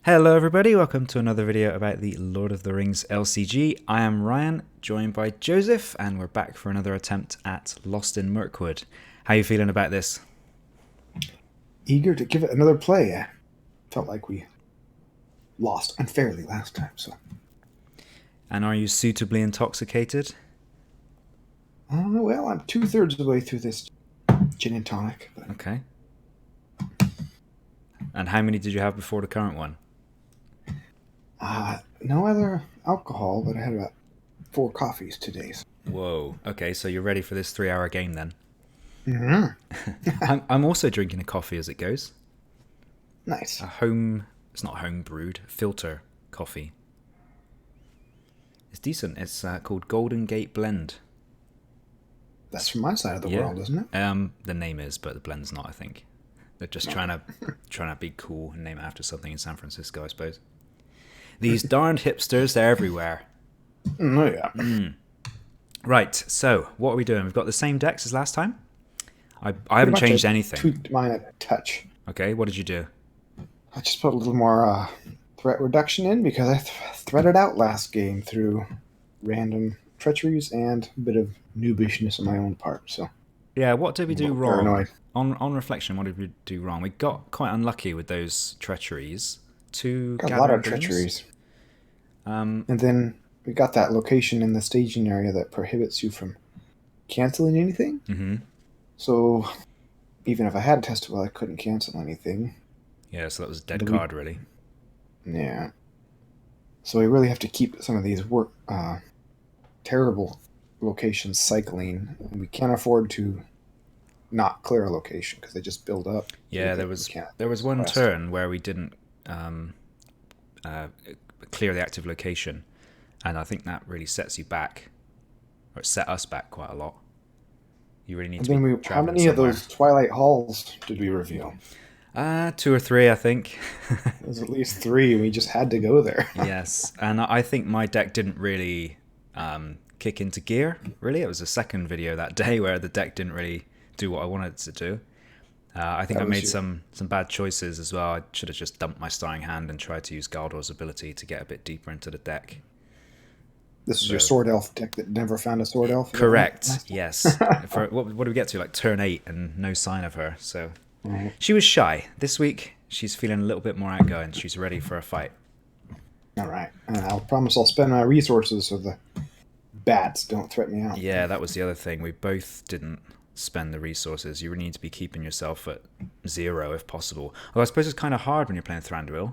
Hello everybody, welcome to another video about the Lord of the Rings LCG. I am Ryan, joined by Joseph, and we're back for another attempt at Lost in Mirkwood. How are you feeling about this? Eager to give it another play. I felt like we lost unfairly last time, so. And are you suitably intoxicated? Well, I'm 2/3 of the way through this gin and tonic. But, Okay. And how many did you have before the current one? no other alcohol, but I had about 4 coffees today. So. Whoa. Okay, so you're ready for this 3-hour game then? Mm-hmm. I'm also drinking a coffee as it goes. Nice. It's not home brewed, filter coffee. It's decent. It's called Golden Gate Blend. That's from my side of the world, isn't it? The name is, but the blend's not, I think. They're just trying to be cool and name it after something in San Francisco, I suppose. These darned hipsters, they're everywhere. Oh, yeah. Right, so what are we doing? We've got the same decks as last time. I haven't changed anything. Tweaked mine a touch. Okay, what did you do? I just put a little more threat reduction in because I threaded out last game through random treacheries and a bit of noobishness on my own part. So yeah, what did we do wrong? Paranoid. On reflection, what did we do wrong? We got quite unlucky with those treacheries. Got a lot of treacheries. And then we got that location in the staging area that prohibits you from canceling anything. Mm-hmm. So even if I had a testicle, I couldn't cancel anything. Yeah, so that was a dead card, really. Yeah. So we really have to keep some of these terrible locations cycling. And we can't afford to not clear a location because they just build up. Yeah, there was one turn where we didn't clear the active location, and I think that really sets you back, or it set us back quite a lot. You really need to be traveling How many somewhere. of those Twilight Halls did we reveal? 2 or 3, I think. There's at least 3, and we just had to go there. Yes, and I think my deck didn't really kick into gear, really. It was the second video that day where the deck didn't really do what I wanted it to do. I think I made some bad choices as well. I should have just dumped my starring hand and tried to use Galdor's ability to get a bit deeper into the deck. This is your Sword Elf deck that never found a Sword Elf? Correct, yes. What do we get to? Like turn 8 and no sign of her. So she was shy. This week, she's feeling a little bit more outgoing. She's ready for a fight. All right. I'll promise I'll spend my resources so the bats don't threaten me out. Yeah, that was the other thing. We both didn't spend the resources. You really need to be keeping yourself at 0 if possible. Although I suppose it's kind of hard when you're playing Thranduil.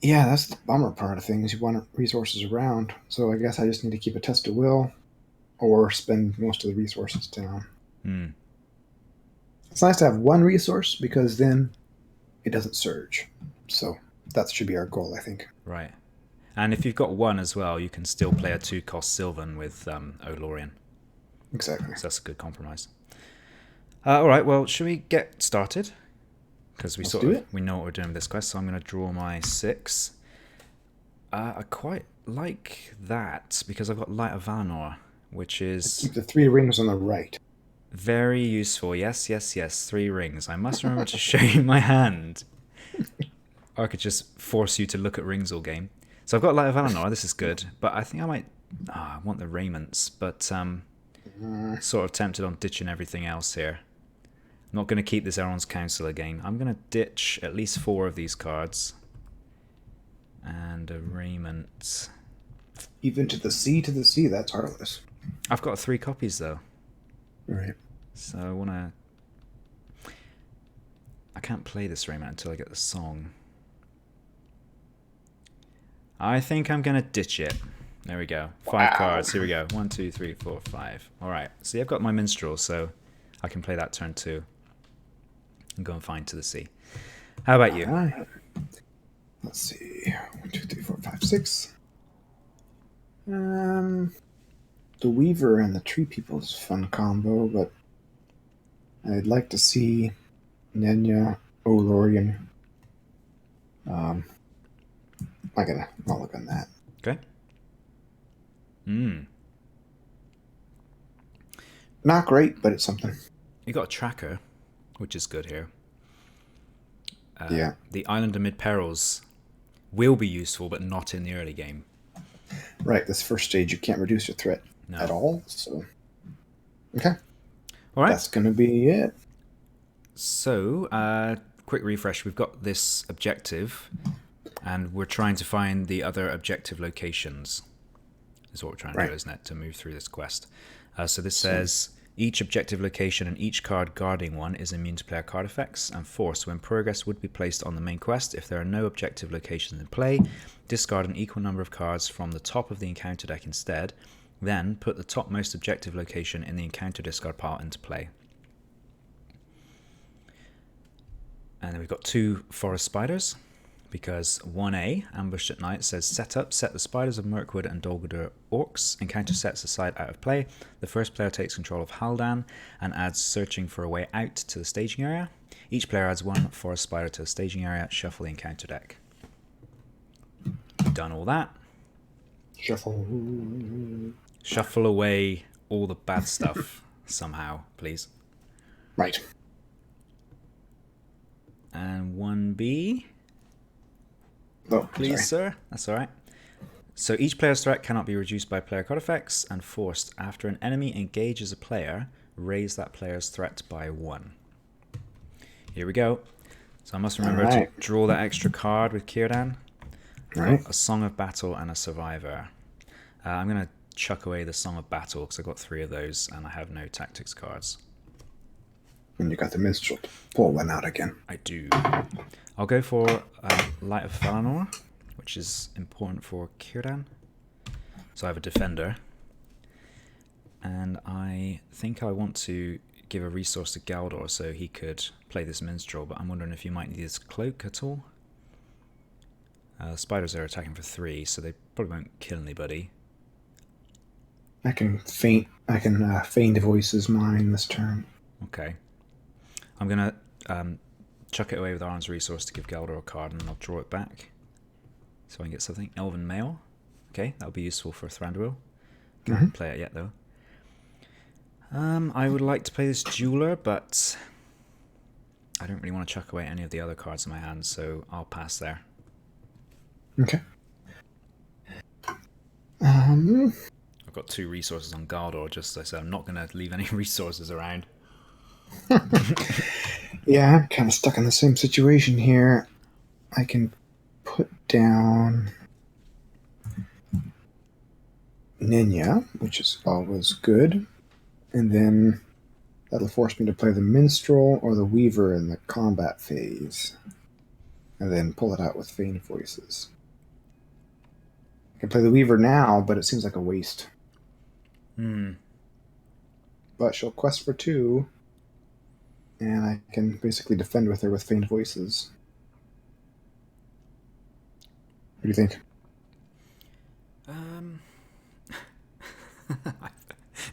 Yeah, that's the bummer part of things. You want resources around. So I guess I just need to keep a test of will or spend most of the resources down. It's nice to have one resource because then it doesn't surge. So that should be our goal, I think. Right. And if you've got 1 as well, you can still play a 2-cost Silvan with Olorian. Exactly. So that's a good compromise. All right, well, should we get started? Because we know what we're doing with this quest, so I'm going to draw my 6. I quite like that because I've got Light of Valinor, which is... Keep the 3 rings on the right. Very useful. Yes, 3 rings. I must remember to show you my hand. Or I could just force you to look at rings all game. So I've got Light of Valinor, this is good, but I think I might... I want the raiments, but sort of tempted on ditching everything else here. I'm not going to keep this Elrond's Council again. I'm going to ditch at least 4 of these cards. And a raiment. Even to the sea, that's heartless. I've got 3 copies though. Right. So I want to... I can't play this raiment until I get the song. I think I'm going to ditch it. There we go. 5 cards. Here we go. 1, 2, 3, 4, 5. Alright. See, I've got my minstrel, so I can play that turn 2. And go and find To the Sea. How about you? Right. Let's see. 1, 2, 3, 4, 5, 6. The Weaver and the Tree People is a fun combo, but I'd like to see Nenya, Olorian. I'll look on that. Okay. Not great, but it's something. You got a tracker, which is good here. Yeah. The Island Amid Perils will be useful, but not in the early game. Right. This first stage, you can't reduce your threat at all. So, okay. All right. That's going to be it. So, quick refresh. We've got this objective, and we're trying to find the other objective locations. Is what we're trying to do, isn't it? To move through this quest. So this says each objective location and each card guarding one is immune to player card effects and force when progress would be placed on the main quest. If there are no objective locations in play, discard an equal number of cards from the top of the encounter deck instead. Then put the topmost objective location in the encounter discard pile into play. And then we've got 2 forest spiders, because 1A, Ambushed at Night, says set the Spiders of Mirkwood and Dolgador Orcs. Encounter sets aside out of play. The first player takes control of Haldan and adds Searching for a Way Out to the staging area. Each player adds 1 forest spider to the staging area. Shuffle the encounter deck. Done all that. Shuffle away all the bad stuff somehow, please. Right. And 1B. Oh, please, sir. That's all right. So each player's threat cannot be reduced by player card effects, and forced after an enemy engages a player, raise that player's threat by 1. Here we go. So I must remember to draw that extra card with Círdan. Right. A Song of Battle and a Survivor. I'm going to chuck away the Song of Battle because I've got 3 of those and I have no tactics cards. And you got the Minstrel to pull one out again. I do. I'll go for Light of Valinor, which is important for Círdan. So I have a Defender. And I think I want to give a resource to Galdor so he could play this Minstrel, but I'm wondering if you might need his Cloak at all. Spiders are attacking for 3, so they probably won't kill anybody. I can feign voices mine this turn. Okay. I'm going to chuck it away with Arn's resource to give Galdor a card, and I'll draw it back. So I can get something. Elven Mail. Okay, that'll be useful for Thranduil. Can't play it yet, though. I would like to play this Jeweler, but I don't really want to chuck away any of the other cards in my hand, so I'll pass there. Okay. I've got 2 resources on Galdor, just as I said. I'm not going to leave any resources around. Yeah, I'm kind of stuck in the same situation here. I can put down Nenya, which is always good. And then that'll force me to play the Minstrel or the Weaver in the combat phase. And then pull it out with Feign Voices. I can play the Weaver now, but it seems like a waste. But she'll quest for 2. And I can basically defend with her with Feign Voices. What do you think?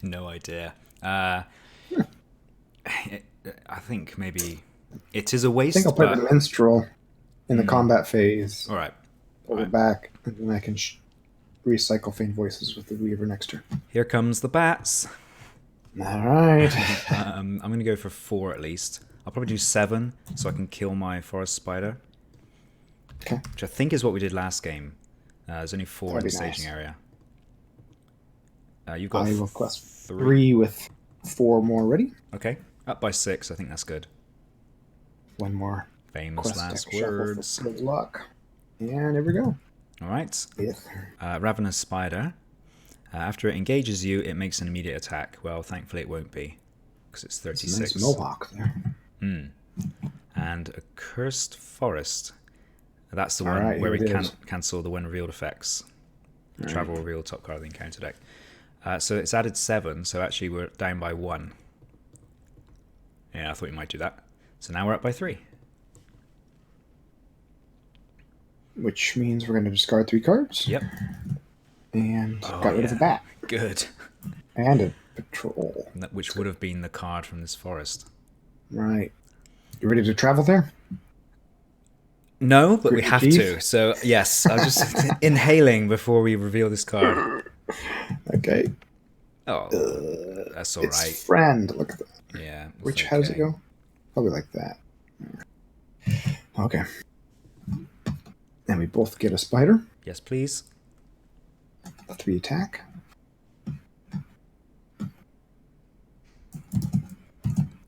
No idea. I think maybe it is a waste. I think I'll play the Minstrel in the combat phase. All right. Pull it back, and then I can recycle Feign Voices with the Weaver next turn. Here comes the bats. All right. I'm going to go for 4 at least. I'll probably do 7 so I can kill my forest spider. Okay. Which I think is what we did last game. There's only 4 in the staging area. You've got I will quest 3 with 4 more ready. Okay. Up by 6. I think that's good. 1 more. Famous last words. Good luck. And here we go. All right. Yes. Ravenous Spider. After it engages you, it makes an immediate attack. Well, thankfully it won't be, because it's 36. It's a nice mohawk there. And a Cursed Forest. That's the one where we can't cancel the when revealed effects. Travel reveal top card of the encounter deck. So it's added 7, so actually we're down by 1. Yeah, I thought you might do that. So now we're up by 3. Which means we're going to discard 3 cards. Yep. And got rid of the bat. Good. And a patrol. Which would have been the card from this forest. Right. You ready to travel there? No, but we have to. So, yes, I was just inhaling before we reveal this card. Okay. Oh, that's all right. Friend, look at that. Yeah. Which, how's it go? Probably like that. Okay. And we both get a spider. Yes, please. 3 attack.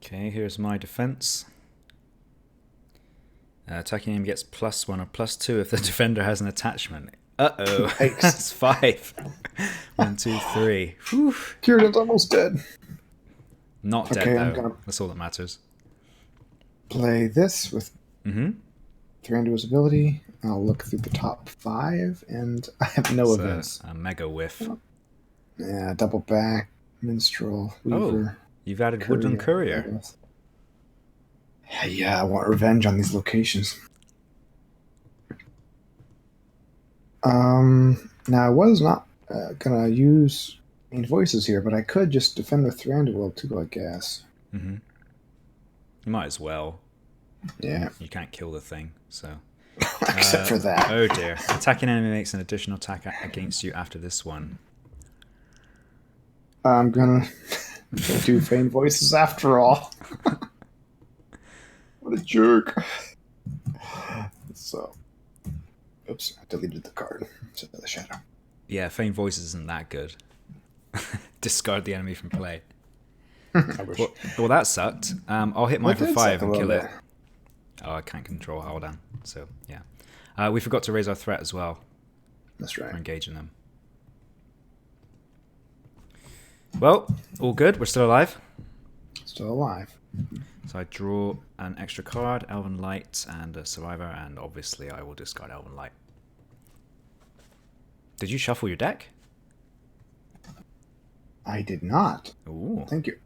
Okay, here's my defense. Attacking aim gets +1 or +2 if the defender has an attachment. Uh-oh. Yikes. That's 5. 1, 2, 3. Whew. Kieran's almost dead. Not Okay, dead, I'm though. gonna- That's all that matters. Play this with Mm-hmm. Thranduil's ability. I'll look through the top 5, and I have no events. A mega whiff. Yeah, double back, minstrel, weaver. You've added Woodland Courier. Yeah, I want revenge on these locations. Now I was not gonna use main voices here, but I could just defend with Thranduil too, I guess. Mm-hmm. You might as well. Yeah. You can't kill the thing, so... Except for that. Oh dear. Attacking enemy makes an additional attack against you after this one. I'm gonna do feign voices after all. What a jerk. So, oops, I deleted the card. It's the shadow. Yeah, Feign Voices isn't that good. Discard the enemy from play. I wish. Well, that sucked. I'll hit mine That for did 5 suck a and kill little it. bit. Oh, I can't control Haldan, so yeah. We forgot to raise our threat as well. That's We're right. engaging them. Well, all good. We're still alive. Still alive. So I draw an extra card, Elven Light, and a Survivor, and obviously I will discard Elven Light. Did you shuffle your deck? I did not. Ooh. Thank you.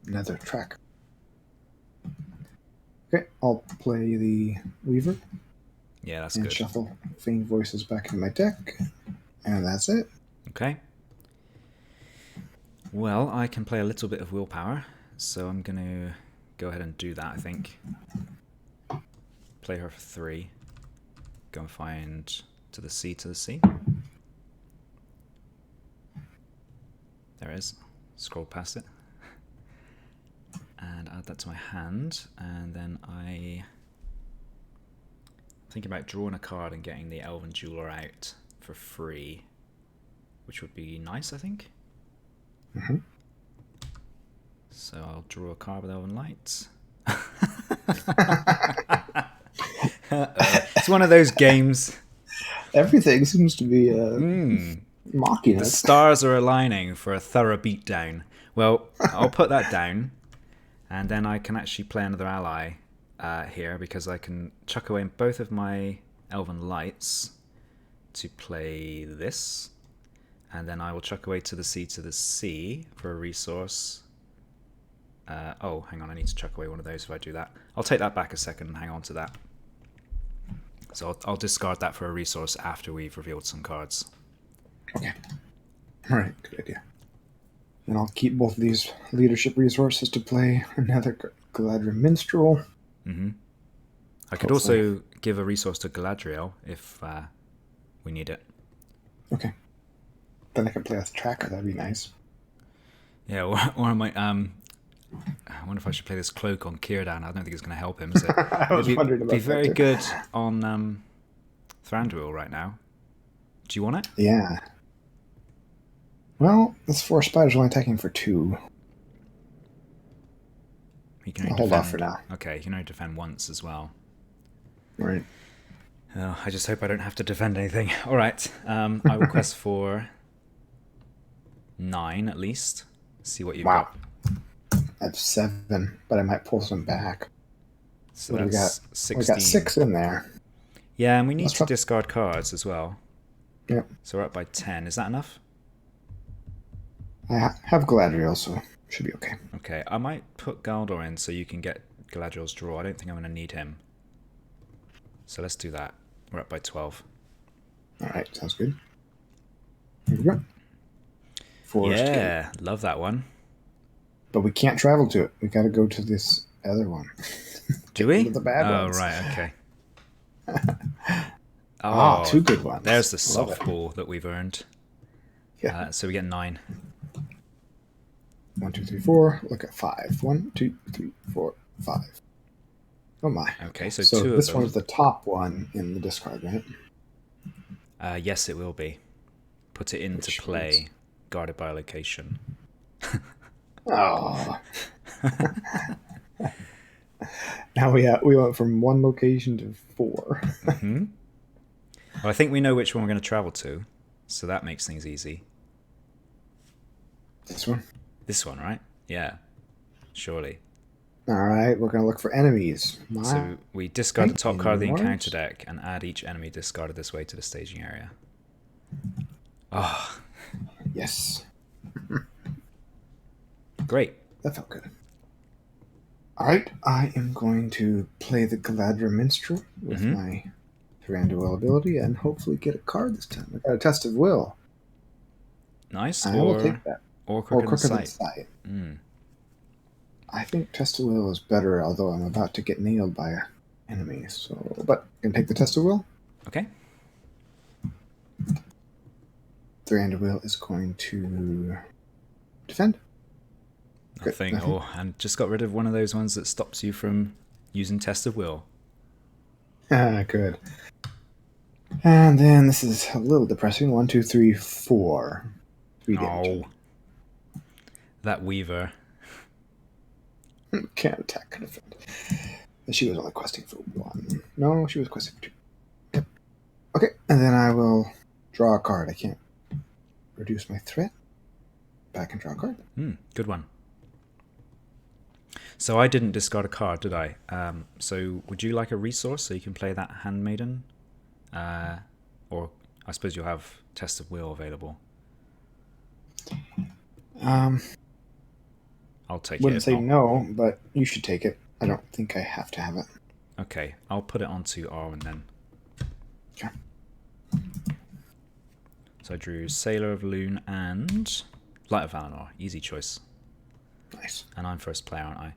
Another track. Okay, I'll play the Weaver Yeah, that's and good. shuffle Feign Voices back into my deck. And that's it. Okay. Well, I can play a little bit of Willpower, so I'm going to go ahead and do that, I think. Play her for 3. Go and find to the sea, to the sea. There it is. Scroll past it. And add that to my hand, and then I think about drawing a card and getting the Elven Jeweler out for free, which would be nice, I think. Mm-hmm. So I'll draw a card with Elven Light. It's one of those games. Everything seems to be mocking The us. stars are aligning for a thorough beatdown. Well, I'll put that down, and then I can actually play another ally here, because I can chuck away both of my Elven Lights to play this, and then I will chuck away to the sea for a resource. Oh, hang on, I need to chuck away one of those if I do that. I'll take that back a second and hang on to that. So I'll discard that for a resource after we've revealed some cards. Okay. Alright, good idea. And I'll keep both of these leadership resources to play another Galadriel Minstrel. Mm-hmm. I could also give a resource to Galadriel if we need it. Okay. Then I can play with Tracker, that'd be nice. Yeah, or I might... I wonder if I should play this cloak on Círdan. I don't think it's going to help him, is it? I was wondering about be that very too. good on Thranduil right now. Do you want it? Yeah. Well, this 4 spiders only attacking for 2. He can I'll only hold off for defend- now. Okay, he can only defend once as well. Right. Oh, I just hope I don't have to defend anything. All right, I will quest for 9 at least. See what you've Wow. got. I have 7, but I might pull some back. So What do we that's got? 16. We got 6 in there. Yeah, and we need Let's to try- discard cards as well. Yep. So we're up by 10. Is that enough? I have Galadriel, so should be okay. Okay, I might put Galdor in so you can get Galadriel's draw. I don't think I'm going to need him. So let's do that. We're up by 12. Alright, sounds good. Here we go. Forest Gate. Yeah, love that one. But we can't travel to it. We gotta go to this other one. Do we? The bad ones. Right, okay. Ah, 2 good ones. There's the Love it. softball that we've earned. Yeah. So we get 9. 1, 2, 3, 4. Look at 5. 1, 2, 3, 4, 5. Oh my. Okay, so So two of this them. one is the top one in the discard, right? Yes, it will be. Put it into Which play, means... guarded by location. Oh. Now we went from one location to 4. Well, I think we know which one we're going to travel to, so that makes things easy. This one? This one, right? Yeah, surely. Alright, we're going to look for enemies. So we discard the top card of the Yours? encounter deck and add each enemy discarded this way to the staging area. Oh, Yes. great. That felt good. Alright, I am going to play the Galadra Minstrel with my Thranduil ability and hopefully get a card this time. I got a Test of Will. Nice. I will take that. Or Crooked Crooked Sight. I think Test of Will is better, although I'm about to get nailed by an enemy. So, but I'm going to take the Test of Will. Okay. Thranduil is going to defend. Nothing. Oh, and just got rid of one of those ones that stops you from using Test of Will. Good. And then this is a little depressing. 1, 2, 3, 4. 3 damage. Oh, that Weaver. Can't attack, can defend. She was only questing for 1. No, she was questing for 2. Yep. Okay, and then I will draw a card. I can't reduce my threat. Back and draw a card. Good one. So I didn't discard a card, did I? So would you like a resource so you can play that Handmaiden? Or I suppose you'll have Test of Will available. I'll take it. Wouldn't say no, but you should take it. I don't think I have to have it. Okay, I'll put it onto Arwen then. Okay. So I drew Sailor of Loon and Light of Valinor. Easy choice. Nice. And I'm first player, aren't I?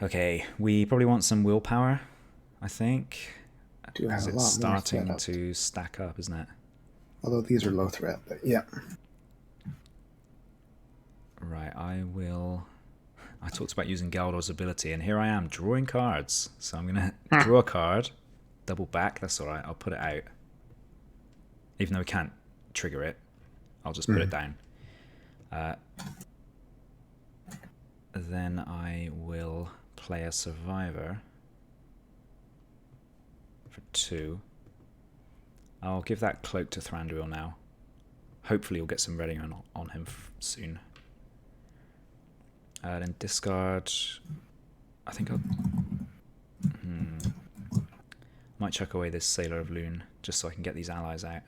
Okay, we probably want some willpower, I think. Do have a lot more it's starting threat up. to stack up, isn't it? Although these are low threat, but yeah. Right, I talked about using Galdor's ability, and here I am, drawing cards. So I'm going to draw a card, double back, that's alright, I'll put it out. Even though we can't trigger it, I'll just put it down. Then I will play a Survivor for 2. I'll give that cloak to Thranduil now. Hopefully we'll get some ready on him soon. Then discard. I think I'll might chuck away this Sailor of Loon just so I can get these allies out.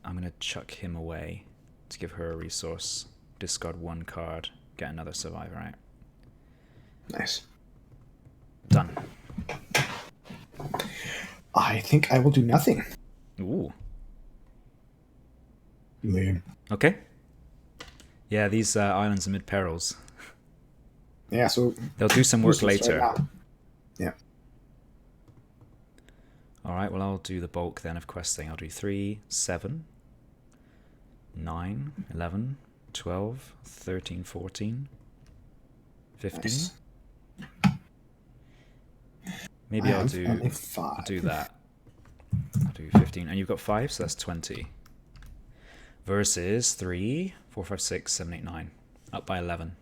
I'm going to chuck him away to give her a resource. Discard 1 card, get another Survivor out. Nice. Done. I think I will do nothing. Ooh. Lame. Okay. Yeah, these islands are mid-perils. Yeah, so... They'll do some work later. Right now. Yeah. Alright, well I'll do the bulk then of questing. I'll do 3, 7, 9, 11, 12, 13, 14, 15. Nice. Maybe I'll do that. I'll do 15. And you've got 5, so that's 20. Versus 3, 4, 5, 6, 7, 8, 9. Up by 11.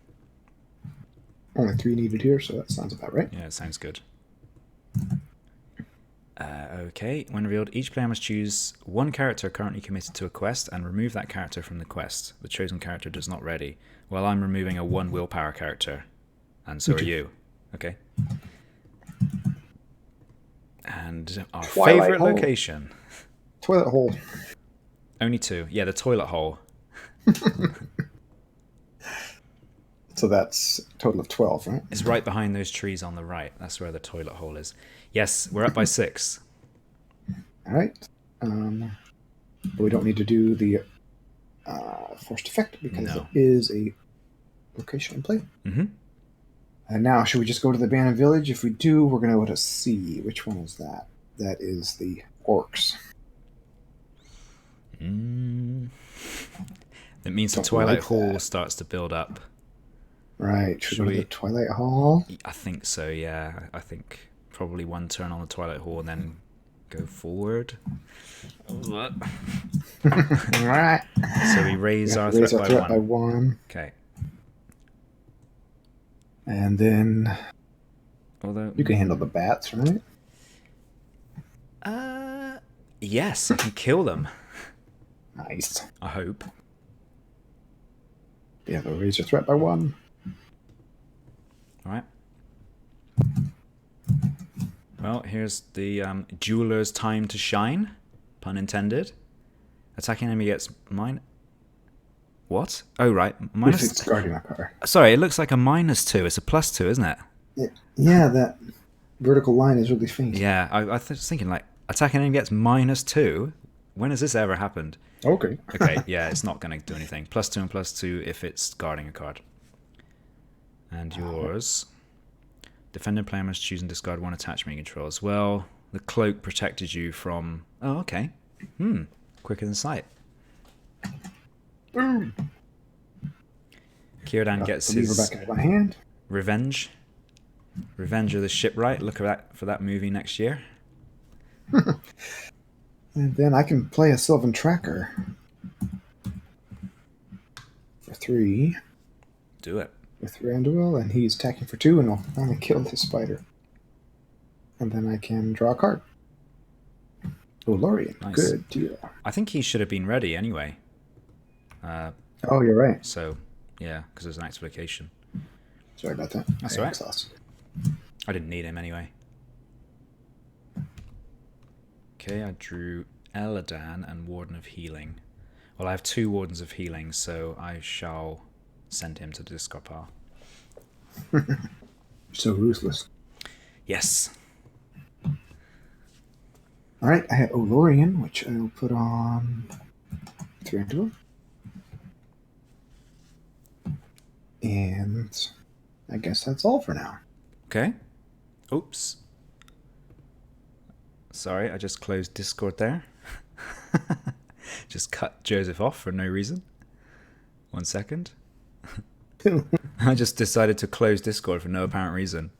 Only 3 needed here, so that sounds about right. Yeah, it sounds good. Okay, when revealed, each player must choose 1 character currently committed to a quest and remove that character from the quest. The chosen character does not ready. Well, I'm removing a 1 willpower character, and so are you. Okay. And our favourite location. Toilet hole. Only 2. Yeah, the toilet hole. So that's a total of 12, right? It's right behind those trees on the right. That's where the toilet hole is. Yes, we're up by 6. All right. But we don't need to do the forced effect because it is a location in play. Mm-hmm. And now, should we just go to the abandoned village? If we do, we're going to go to C. Which one is that? That is the orcs. That means the Twilight Hall starts to build up. Right. Should we go to the Twilight Hall? I think so, yeah. I think probably one turn on the Twilight Hall and then go forward. All right. So we raise our raise threat, our threat by one. Okay. And then Although you can handle the bats, right? yes, I can kill them. Nice. I hope. Yeah, they'll raise your threat by one. All right. Well, here's the jeweler's time to shine, pun intended. Attacking enemy gets mine. What? Oh, right. If it's guarding a car. Sorry, it looks like a -2. It's a +2, isn't it? Yeah, that vertical line is really faint. Yeah, I was thinking, like, attacking enemy gets -2? When has this ever happened? Okay. Okay, yeah, it's not going to do anything. +2 and +2 if it's guarding a card. And yours. Defender player must choose and discard one attachment you control as well. The cloak protected you from... Oh, okay. Quicker than sight. Boom. Kierdan gets the his back into my hand. Revenge. Revenge of the Shipwright. Look at that for that movie next year. And then I can play a Silvan Tracker for 3. Do it. With Randuil, and he's attacking for 2, and I'll finally kill this spider. And then I can draw a card. Oh, Lorien. Nice. Good deal. I think he should have been ready anyway. Oh, you're right. So, yeah, because there's an explication. Sorry about that. That's all right. I didn't need him anyway. Okay, I drew Eladan and Warden of Healing. Well, I have 2 Wardens of Healing, so I shall send him to the discard pile. So ruthless. Yes. Alright, I have Olorian, which I'll put on 3 into him. And I guess that's all for now. Okay. Oops. Sorry, I just closed Discord there. Just cut Joseph off for no reason. 1 second. I just decided to close Discord for no apparent reason.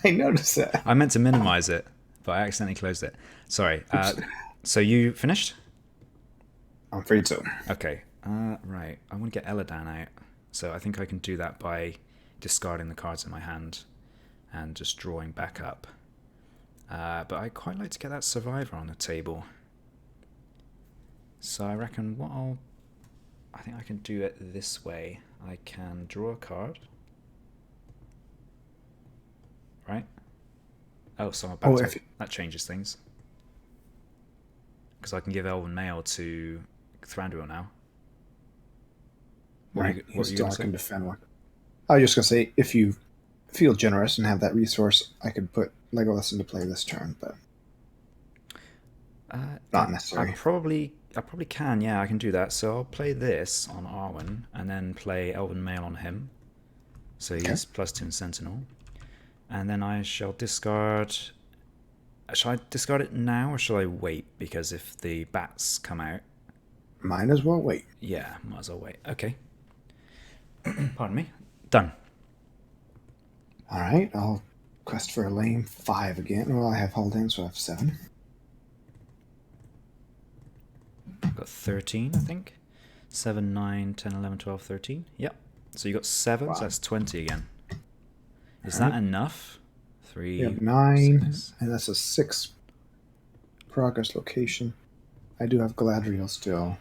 I noticed that. I meant to minimize it, but I accidentally closed it. Sorry. So you finished? I'm afraid so. Okay. Right. I want to get Eladan out. So I think I can do that by discarding the cards in my hand and just drawing back up. But I quite like to get that Survivor on the table. So I reckon I think I can do it this way. I can draw a card. Right? Oh, so I'm about to... That changes things. Because I can give Elven Mail to Thranduil now. What are you going to say? Defend one. I was just going to say, if you feel generous and have that resource, I could put Legolas into play this turn, but not necessary. I probably can, yeah, I can do that. So I'll play this on Arwen, and then play Elven Mail on him. So he's +2 in Sentinel. And then I shall discard... Shall I discard it now, or shall I wait? Because if the bats come out... Might as well wait. Yeah, might as well wait. Okay. Pardon me. Done. Alright, I'll quest for a lame 5 again. Well, I have Haldane, so I have 7. I've got 13, I think. 7, 9, 10, 11, 12, 13. Yep. So you got 7, wow. So that's 20 again. Is that enough? 3. You have 9, 6. And that's a 6 progress location. I do have Galadriel still.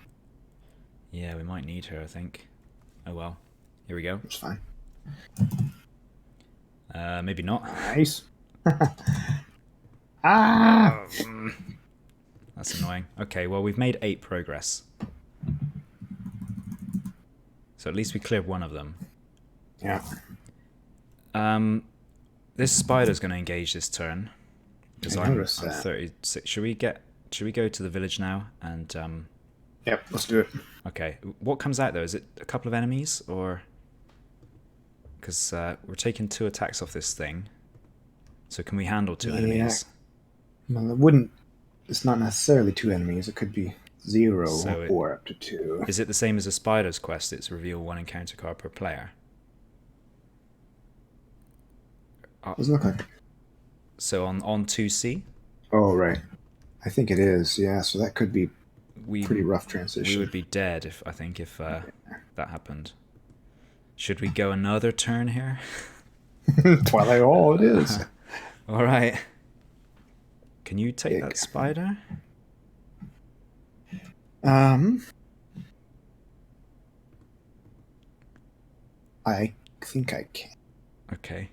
Yeah, we might need her, I think. Oh well. Here we go. It's fine. Maybe not. Nice. Ah! That's annoying. Okay, well, we've made 8 progress. So at least we cleared one of them. Yeah. This spider's going to engage this turn. Because I'm 36. Should we go to the village now? And yep, let's do it. Okay. What comes out, though? Is it a couple of enemies? Or... Because we're taking 2 attacks off this thing. So can we handle 2 enemies? Well, it wouldn't... It's not necessarily 2 enemies. It could be 0 or up to 2. Is it the same as a spider's quest? It's reveal 1 encounter card per player. Doesn't look like it. So on 2C, Oh, right. I think it is, yeah, so that could be we pretty rough we transition. would be dead if that happened. Should we go another turn here? Twilight Hall it is. All right. Can you take Big. that spider? I think I can. Okay.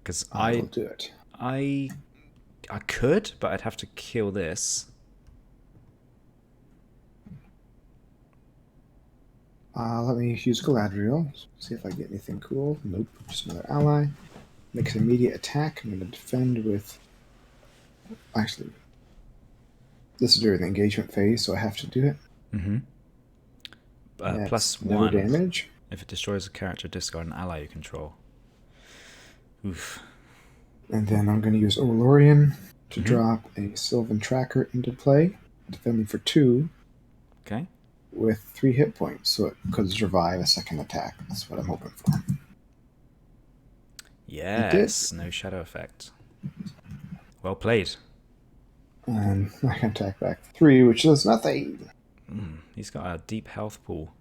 Because I will do it. I could, but I'd have to kill this. Let me use Galadriel. See if I get anything cool. Nope, just another ally. Makes an immediate attack. I'm going to defend with... Actually, this is during the engagement phase, so I have to do it. Mm-hmm. Plus Never 1. damage. If it destroys a character, discard an ally you control. Oof. And then I'm going to use Olorian to drop a Silvan tracker into play, defending for 2. Okay. With 3 hit points, so it could survive a second attack. That's what I'm hoping for. Yes, no shadow effect. Well played. And I can attack back 3, which does nothing. He's got a deep health pool.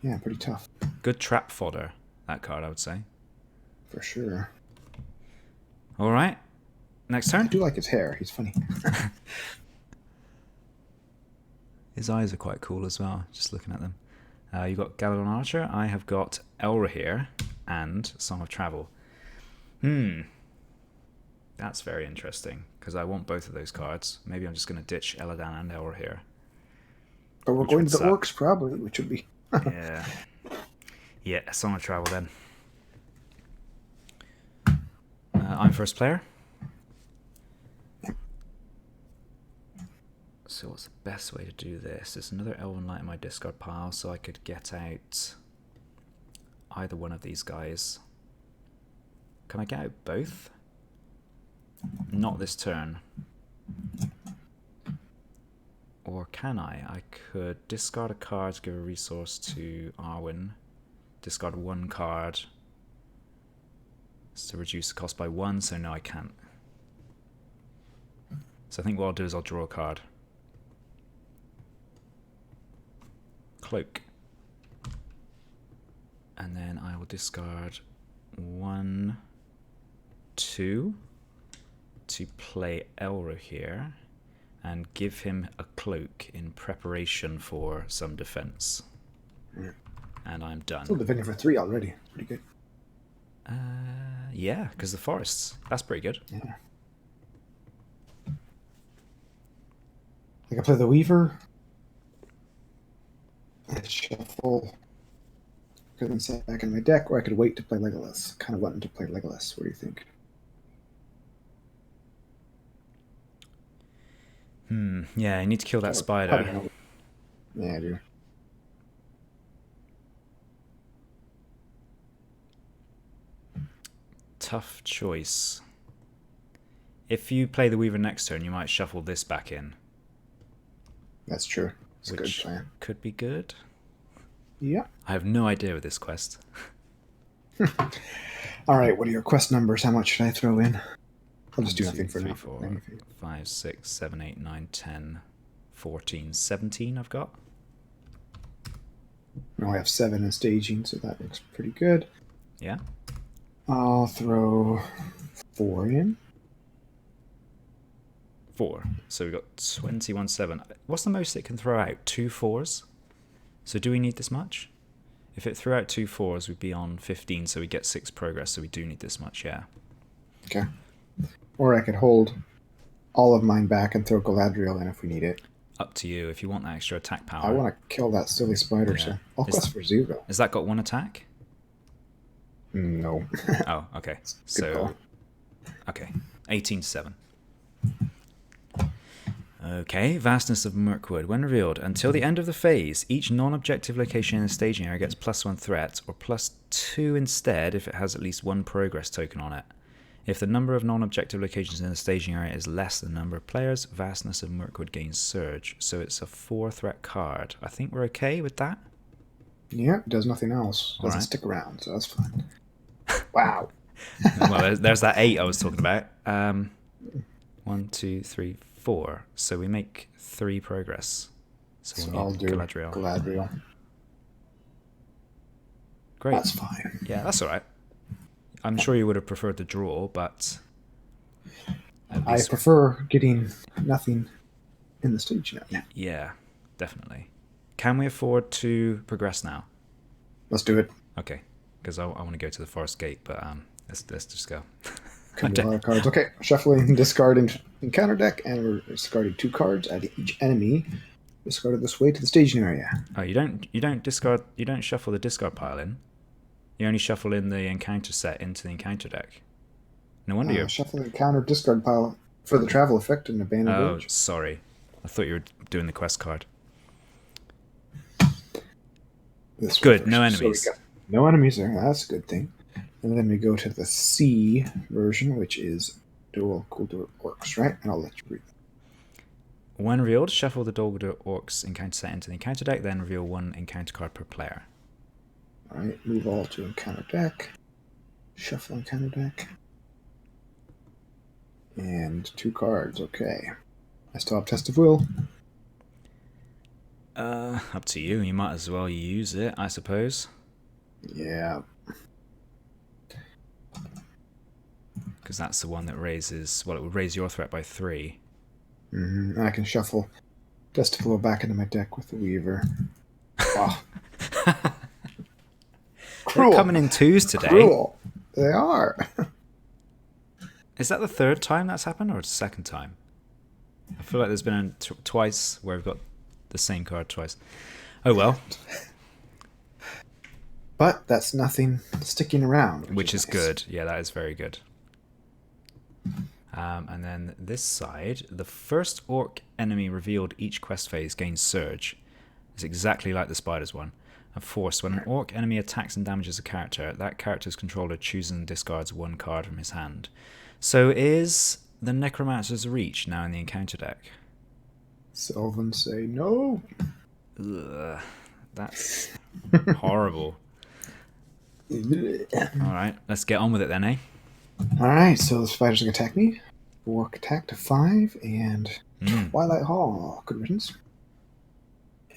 Yeah, pretty tough. Good trap fodder, that card, I would say. For sure. All right. Next turn. I do like his hair. He's funny. His eyes are quite cool as well, just looking at them. You got Galadon Archer. I have got Elrahir and Song of Travel. That's very interesting, because I want both of those cards. Maybe I'm just going to ditch Eladan and Elrahir. But we're going to the orcs, probably, which would be... Yeah. Yeah, Song of Travel then. I'm first player. So what's the best way to do this? There's another Elven Light in my discard pile, so I could get out either one of these guys. Can I get out both? Not this turn. Or can I? I could discard a card to give a resource to Arwen. Discard 1 card. It's to reduce the cost by 1, so no, I can't. So I think what I'll do is I'll draw a card. Cloak. And then I will discard 1, 2 to play Elro here and give him a cloak in preparation for some defense. And I'm done. Still defending for 3 already. Pretty good. Yeah, because the forests. That's pretty good. Yeah. I can play the Weaver. And shuffle. Put them set back in my deck, or I could wait to play Legolas. Kind of wanting to play Legolas. What do you think? Yeah, I need to kill that spider. Yeah, I do. Tough choice. If you play the Weaver next turn, you might shuffle this back in. That's true. It's a good plan. Could be good. Yeah. I have no idea with this quest. All right, what are your quest numbers? How much should I throw in? I'll just do nothing for 3, now. 4, 5, 6, 7, 8, 9, 10, 14, 17 I've got. Now I have 7 in staging, so that looks pretty good. Yeah. I'll throw 4 in. 4. So we've got 21, 7. What's the most it can throw out? 2 4s? So do we need this much? If it threw out 2 4s, we'd be on 15, so we get 6 progress, so we do need this much, yeah. Okay. Or I could hold all of mine back and throw Galadriel in if we need it. Up to you if you want that extra attack power. I want to kill that silly spider, so I'll quest for 0. Has that got 1 attack? No. Oh, okay. Good call. Okay. 18 to 7. Okay, Vastness of Mirkwood. When revealed, until the end of the phase, each non-objective location in the staging area gets +1 threat, or +2 instead if it has at least 1 progress token on it. If the number of non-objective locations in the staging area is less than the number of players, Vastness of Mirkwood gains Surge. So it's a 4-threat card. I think we're okay with that. Yeah, it does nothing else. Doesn't Alright. stick around, so that's fine. Wow. Well, there's that 8 I was talking about. 1, 2, 3, 4. So we make 3 progress. So So we'll I'll need do Galadriel. Galadriel. Great. That's fine. Yeah, that's all right. I'm sure you would have preferred the draw, but at I least prefer getting nothing in the stage now. yeah, definitely. Can we afford to progress now? Let's do it. Okay, because I want to go to the forest gate, but let's just go. Could be a lot of cards. Okay, shuffling, discarding encounter deck, and we're discarding 2 cards. Adding each enemy discarded this way to the staging area. Oh, you don't shuffle the discard pile in. You only shuffle in the encounter set into the encounter deck. No wonder you're... Shuffle the encounter discard pile for the travel effect and abandoned Oh, village. sorry. I thought you were doing the quest card. This Good, no enemies. So no enemies there. That's a good thing. And then we go to the C version, which is dual Guldur Orcs, right? And I'll let you read. When revealed, shuffle the Guldur Orcs encounter set into the encounter deck, then reveal 1 encounter card per player. Alright, move all to encounter deck. Shuffle encounter deck. And 2 cards, okay. I still have Test of Will. Up to you. You might as well use it, I suppose. Yeah. Because that's the one that raises... Well, it would raise your threat by 3. Mm-hmm. And I can shuffle Test of Will back into my deck with the Weaver. Oh. They're coming in 2s today. Cruel. They are. Is that the 3rd time that's happened, or the 2nd time? I feel like there's been twice where we've got the same card twice. Oh well. But that's nothing sticking around. Which is nice. good. Yeah, that is very good. And then this side, the first orc enemy revealed each quest phase gains Surge. It's exactly like the Spider's one. And Force, when an orc enemy attacks and damages a character, that character's controller chooses and discards 1 card from his hand. So is the Necromancer's Reach now in the encounter deck? Silvan say no. Ugh, that's horrible. Alright, let's get on with it then, eh? Alright, so the spider's gonna attack me. Orc attack to 5 and Twilight Hall. Good riddance.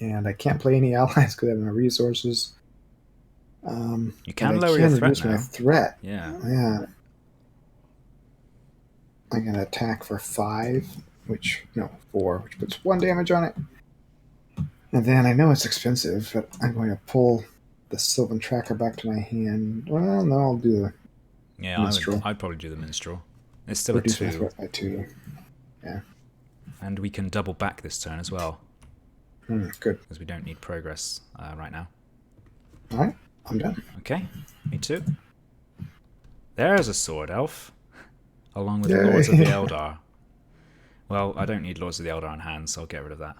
And I can't play any allies because I have no resources. You can lower your threat now. My threat. Yeah. I'm gonna attack for 4, which puts 1 damage on it. And then I know it's expensive, but I'm going to pull the Silvan Tracker back to my hand. Well, no, I'll do the Minstrel. I'd probably do the Minstrel. It's still Reduce a my 2. threat by 2. Yeah. And we can double back this turn as well. Good. Because we don't need progress right now. Alright, I'm done. Okay, me too. There's a Sword Elf. Along with the Lords of the Eldar. Well, I don't need Lords of the Eldar on hand, so I'll get rid of that.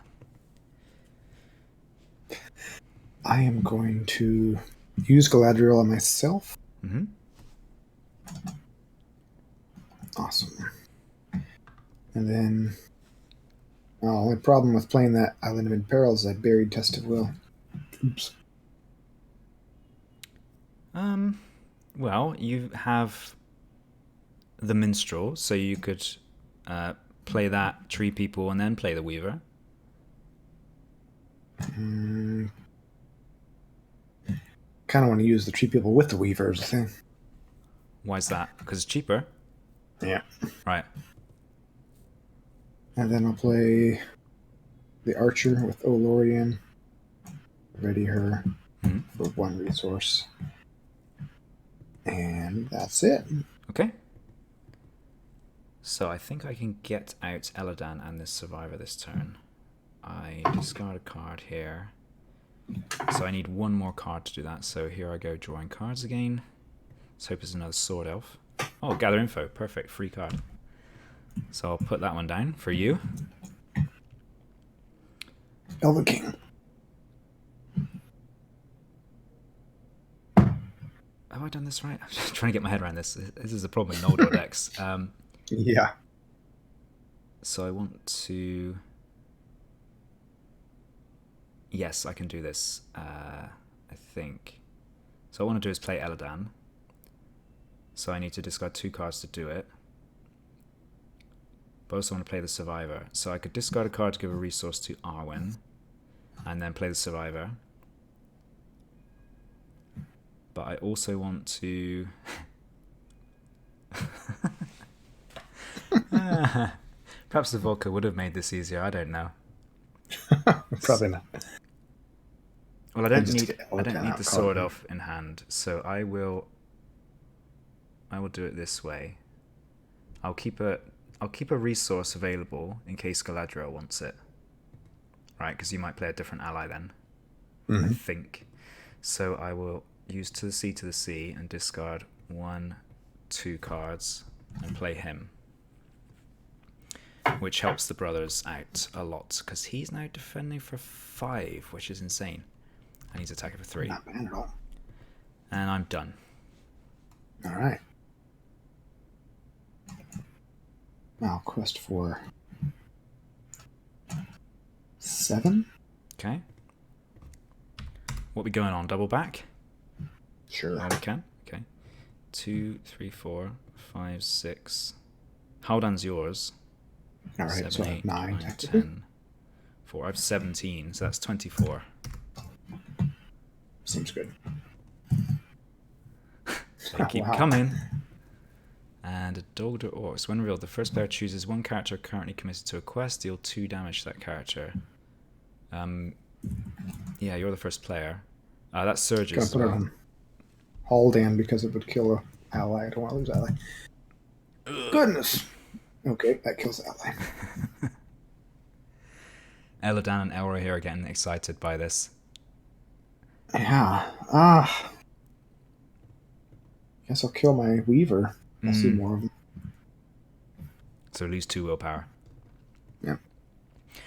I am going to use Galadriel on myself. Mm-hmm. Awesome. And then... the only problem with playing that Island of Imperil is I buried Test of Will. Oops. Well, you have the Minstrel, so you could play that, Tree People, and then play the Weaver. Kind of want to use the Tree People with the Weaver as a thing. Why is that? Because it's cheaper? Yeah. Right. And then I'll play the Archer with Olorian. Ready her for 1 resource. And that's it. Okay. So I think I can get out Eladan and this Survivor this turn. I discard a card here. So I need 1 more card to do that. So here I go, drawing cards again. Let's hope it's another Sword Elf. Oh, gather info. Perfect. Free card. So I'll put that one down for you. Elven King. Have I done this right? I'm just trying to get my head around this. This is a problem with Noldor decks. Yeah. So I want to... Yes, I can do this, I think. So what I want to do is play Eladan. so I need to discard 2 cards to do it. But I also want to play the Survivor. So I could discard a card to give a resource to Arwen, and then play the Survivor. But I also want to... Perhaps the vodka would have made this easier, I don't know. Probably not. Well, I don't need the sword elf in hand, so I will do it this way. I'll keep a resource available in case Galadriel wants it. Right, because you might play a different ally then. I think. So I will use to the sea and discard 1, 2 cards and play him. Which helps the brothers out a lot, because he's now defending for 5, which is insane. And he's attacking for 3. Not bad at all. And I'm done. Alright. Now quest for 7. Okay. What we going on? Double back? Sure. Oh, we can. Okay. 2, 3, 4, 5, 6. Haldan's yours. Alright, 7, so 8, 9, 10, 4. I have 17, so that's 24. Seems good. So keep coming. And a Dogder Orcs. When revealed, the first player chooses 1 character currently committed to a quest, deal 2 damage to that character. Yeah, you're the first player. That's Surge's. Gonna put it on Haldan because it would kill a ally. I don't want to lose ally. Goodness. Okay, that kills the ally. Eladan and Elroy here are getting excited by this. Yeah. Guess I'll kill my Weaver. I'll see more of them. So lose 2 willpower. Yeah.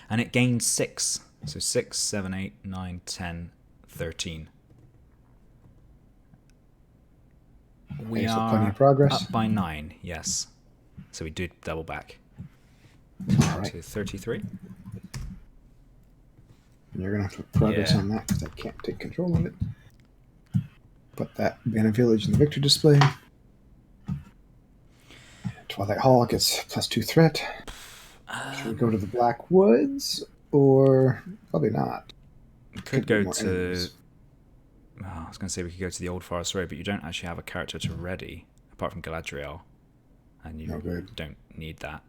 And it gains 6. So 6, 7, 8, 9, 10, 13. We so are plenty of progress. up by 9, yes. So we do double back. All right. To 33. And you're going to have to put progress on that because I can't take control of it. Put that Banner Village in the victory display. Twilight Hall gets +2 threat. Should we go to the Black Woods? Or probably not. We could go to... I was going to say we could go to the Old Forest Road, but you don't actually have a character to ready, apart from Galadriel. And you don't need that.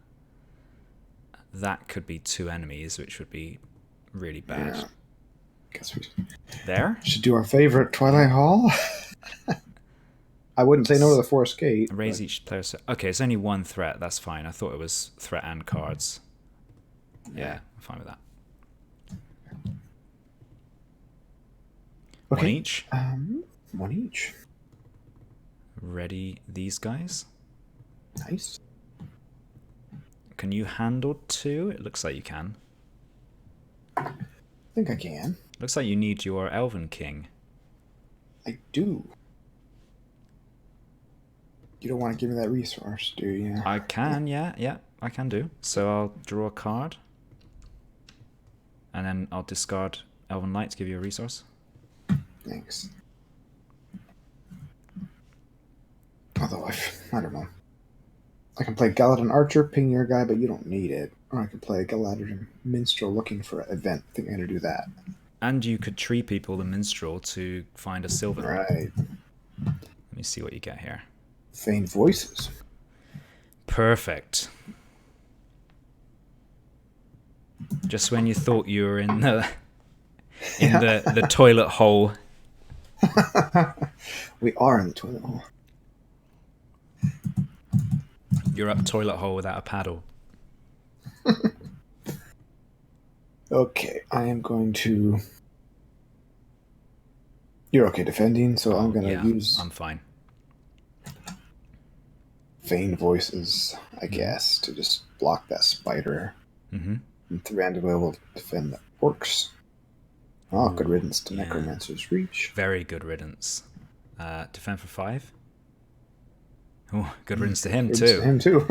That could be 2 enemies, which would be really bad. Yeah. Guess we should do our favorite Twilight Hall. I wouldn't say no to the Forest Gate. Raise each player. Okay, it's only 1 threat. That's fine. I thought it was threat and cards. Yeah, I'm fine with that. Okay. 1 each. 1 each. Ready these guys. Nice. Can you handle 2? It looks like you can. I think I can. Looks like you need your Elven King. I do. You don't want to give me that resource, do you? I can, yeah, I can do. So I'll draw a card. And then I'll discard Elven Light to give you a resource. Thanks. Although, I don't know. I can play Galadin Archer, ping your guy, but you don't need it. Or I can play Galadin Minstrel looking for an event. I think I'm going to do that. And you could tree people the Minstrel to find a Silvan. Right. Let me see what you get here. Feigned Voices. Perfect. Just when you thought you were in the the toilet hole. We are in the toilet hole. You're up toilet hole without a paddle. Okay, I am going to... You're okay defending, so I'm going to use... I'm fine. Feigned Voices, I guess, to just block that spider. Mm-hmm. And Thranduil will defend the orcs. Oh, good riddance to Necromancer's Reach. Very good riddance. Defend for 5. Oh, good riddance to him too.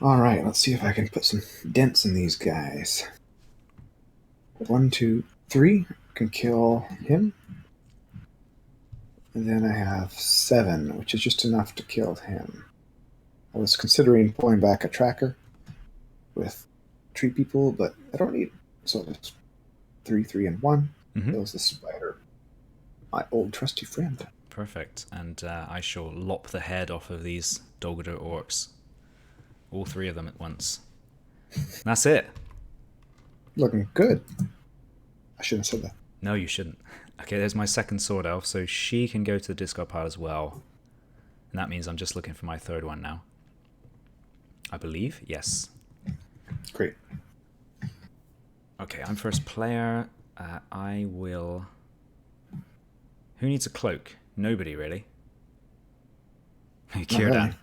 All right, let's see if I can put some dents in these guys. 1, 2, 3 can kill him. And then I have 7, which is just enough to kill him. I was considering pulling back a tracker with tree people, but I don't need it. So it's 3, 3, and 1. Kills the spider. My old trusty friend. Perfect. And I shall lop the head off of these Dolgador orcs. All 3 of them at once. That's it. Looking good. I shouldn't have said that. No, you shouldn't. Okay, there's my second sword elf, so she can go to the discard pile as well. And that means I'm just looking for my 3rd one now. I believe? Yes. Great. Okay, I'm first player. I will... Who needs a cloak? Nobody, really. Círdan.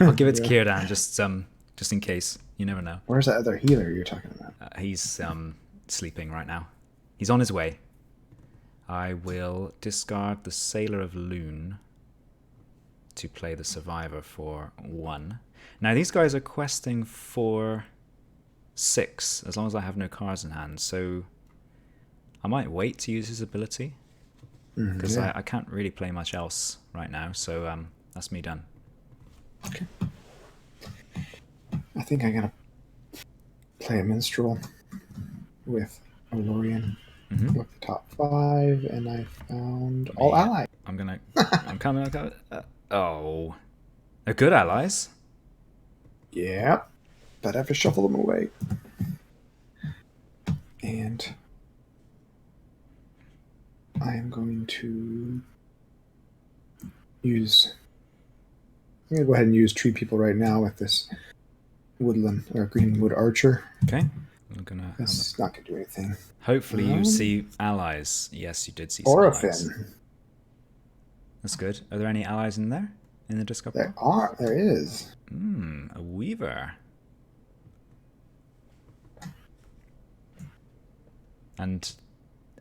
I'll give it to Círdan, just in case. You never know. Where's that other healer you're talking about? He's sleeping right now. He's on his way. I will discard the Sailor of Loon to play the Survivor for 1. Now, these guys are questing for 6, as long as I have no cards in hand. So I might wait to use his ability, because I can't really play much else right now. So that's me done. Okay. I think I'm going to play a minstrel with Olorian. Look the top 5, and I found all allies. I'm coming. Oh, they're good allies. Yeah, but I have to shuffle them away. And I am going to use... I'm going to go ahead and use Tree People right now with this Woodland or Greenwood Archer. Okay. I'm gonna. It's not going to do anything. Hopefully you see allies. Yes, you did see some allies. Orphan. That's good. Are there any allies in there? In the discard pile? There is. A Weaver. And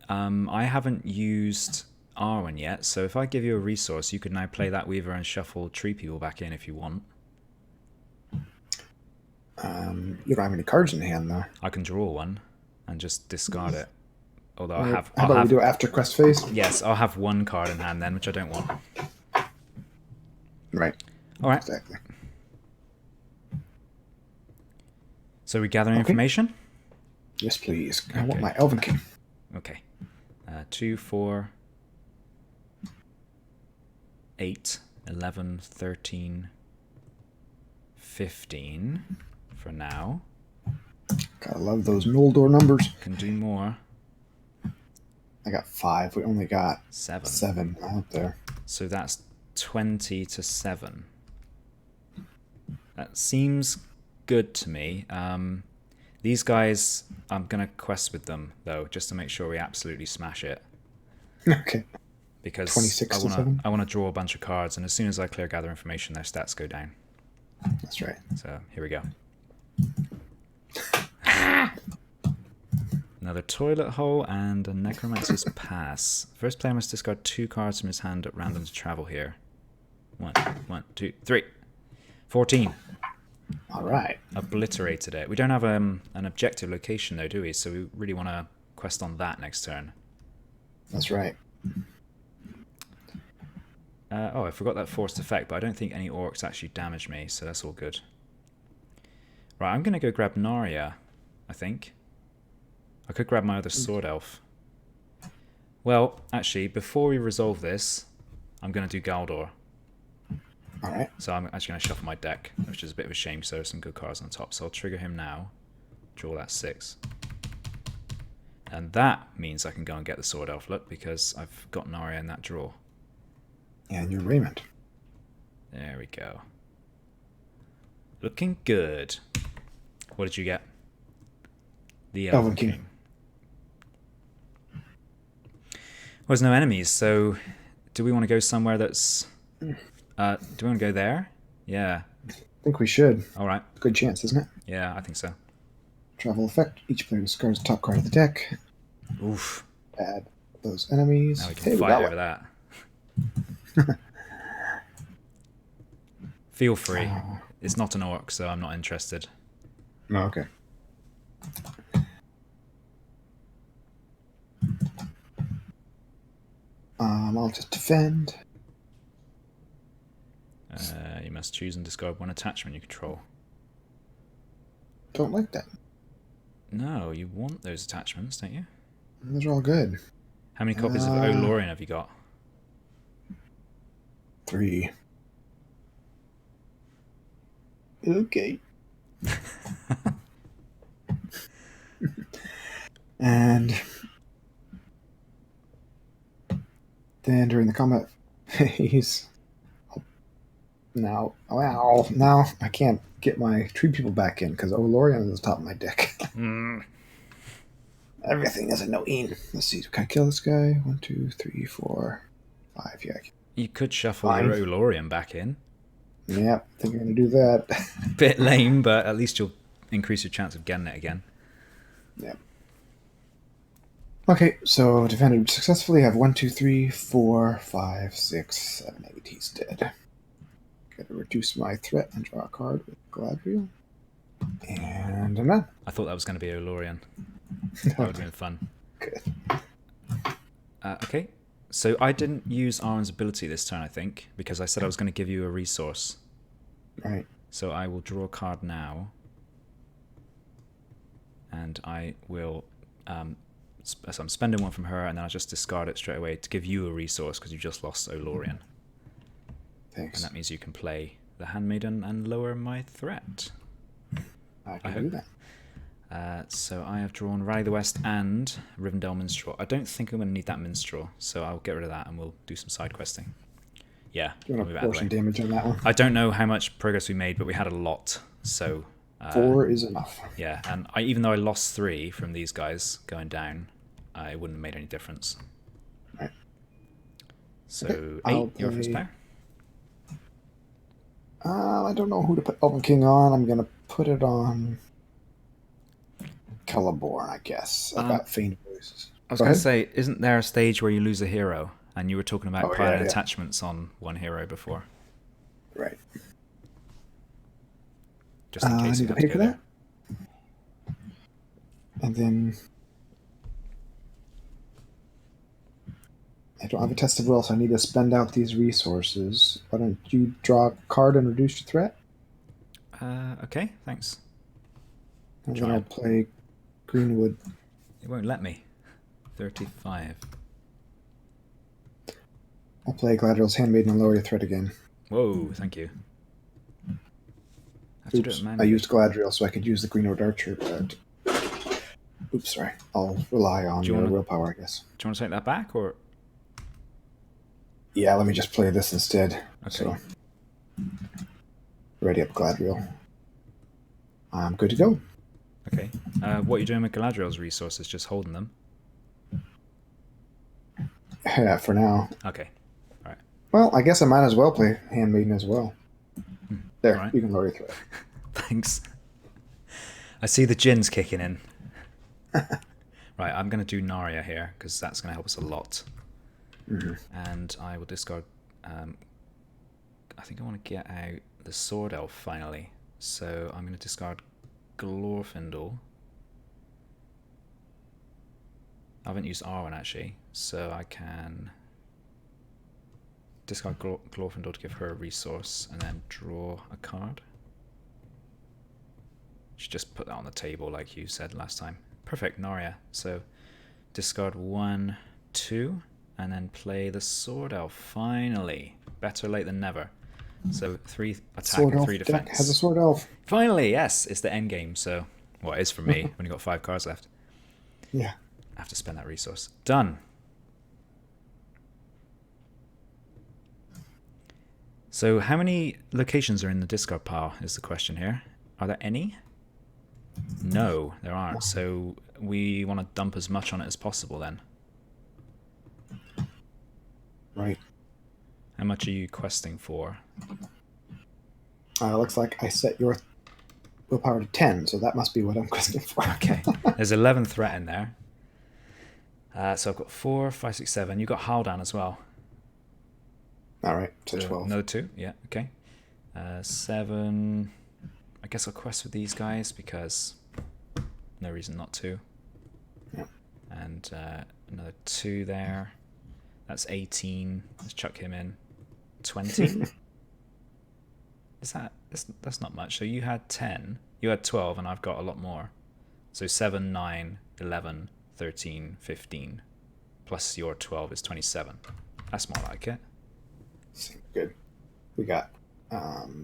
I haven't used Arwen yet, so if I give you a resource, you could now play that Weaver and shuffle Tree People back in if you want. You don't have any cards in hand, though. I can draw one and just discard it. Although How about we do it after quest phase? Yes, I'll have 1 card in hand then, which I don't want. Right. All right. Exactly. So we gather information? Yes, please. I Okay. want my Elven King. Okay. 2, 4, 8, 11, 13, 15 for now. Gotta love those Noldor numbers. Can do more. I got 5. We only got 7. 7 out there. So that's 20 to 7. That seems good to me. These guys, I'm going to quest with them, though, just to make sure we absolutely smash it. Okay. Because 26 to 7? I want to draw a bunch of cards, and as soon as I clear gather information, their stats go down. That's right. So here we go. Another toilet hole and a necromancer's pass. First player must discard 2 cards from his hand at random to travel here. 1, 2, 3. 14. All right. Obliterated it. We don't have an objective location though, do we? So we really want to quest on that next turn. That's right. Oh, I forgot that forced effect, but I don't think any orcs actually damage me, so that's all good. Right, I'm going to go grab Narya, I think. I could grab my other sword elf. Well, actually, before we resolve this, I'm going to do Galdor. All right. So I'm actually going to shuffle my deck, which is a bit of a shame, so there's some good cards on the top. So I'll trigger him now, draw that 6. And that means I can go and get the sword elf, look, because I've got Narya in that draw. And your Raymond. There we go. Looking good. What did you get? The Elven King. Well, there's no enemies, so do we want to go somewhere that's... do we want to go there? Yeah. I think we should. All right. Good chance, isn't it? Yeah, I think so. Travel effect. Each player discards the top card of the deck. Oof. Add those enemies. Now we can fight over that. Feel free. It's not an orc, so I'm not interested. Oh, okay. I'll just defend. You must choose and discard one attachment you control. Don't like that. No, you want those attachments, don't you? Those are all good. How many copies of Olorian have you got? 3. Okay. And then during the combat phase, now I can't get my tree people back in because Olorian is the top of my deck. Everything is a no-in. Let's see, can I kill this guy? 1, 2, 3, 4, 5. Yeah. You could shuffle your Olorian back in. Yeah, I think I'm going to do that. Bit lame, but at least you'll increase your chance of getting it again. Yeah. Okay, so defended successfully. I have 1, 2, 3, 4, 5, 6, 7, 8. He's dead. Gotta reduce my threat and draw a card with Galadriel. And I'm done. I thought that was going to be Olorian. That would have been fun. Good. Okay, so I didn't use Arwen's ability this turn, I think, because I said I was going to give you a resource. Right. So I will draw a card now. And I will... so I'm spending one from her, and then I'll just discard it straight away to give you a resource, because you just lost Olorian. Thanks. And that means you can play the Handmaiden and lower my threat. I can do that. So I have drawn Rally the West and Rivendell Minstrel. I don't think I'm going to need that Minstrel, so I'll get rid of that and we'll do some side questing. Yeah, Do you want to portion damage on that one? I don't know how much progress we made, but we had a lot. So 4 is enough. Yeah, and even though I lost 3 from these guys going down, it wouldn't have made any difference. Right. So okay, 8, your first player. I don't know who to put Elven King on. I'm going to put it on Celeborn, I guess. I got Faint Voices. I was going to say, isn't there a stage where you lose a hero? And you were talking about piling yeah. attachments on one hero before. Right. Just in case I you need to have pay to for go that. And then I don't have a test of will, so I need to spend out these resources. Why don't you draw a card and reduce your threat? Okay, thanks. And then I'll play Greenwood. It won't let me. 35. I'll play Galadriel's Handmaiden and lower your threat again. Whoa, thank you. Oops, I used Galadriel so I could use the Greenwood Archer, but... Oops, sorry. I'll rely on your willpower, I guess. Do you want to take that back, or...? Yeah, let me just play this instead. Okay. So, ready up Galadriel. I'm good to go. Okay. What are you doing with Galadriel's resources? Just holding them? Yeah, for now. Okay. All right. Well, I guess I might as well play Handmaiden as well. There, right. You can lower your threat. Thanks. I see the gins kicking in. Right, I'm going to do Narya here, because that's going to help us a lot. Mm-hmm. And I will discard... I think I want to get out the Sword Elf, finally. So I'm going to discard Glorfindel. I haven't used Arwen, actually, so I can discard Glorfindel to give her a resource, and then draw a card. Should just put that on the table like you said last time. Perfect, Narya. So discard 1, 2, and then play the Sword Elf, finally. Better late than never. So 3 attack Sword and Elf 3 deck defense. has a Sword Elf. Finally, yes, it's the end game. So, well, it is for me. I've only got 5 cards left. Yeah. I have to spend that resource. Done. So how many locations are in the discard pile is the question here. Are there any? No, there aren't. So we want to dump as much on it as possible then. Right. How much are you questing for? Looks like I set your willpower to 10, so that must be what I'm questing for. Okay. There's 11 threat in there. So I've got 4, 5, 6, 7. You've got Haldan as well. All right, so 12. Another 2, yeah, okay. 7. I guess I'll quest with these guys because no reason not to. Yeah. And another 2 there. That's 18. Let's chuck him in. 20. That's not much. So you had 10. You had 12, and I've got a lot more. So 7, 9, 11, 13, 15. Plus your 12 is 27. That's more like it. Seems good. We got,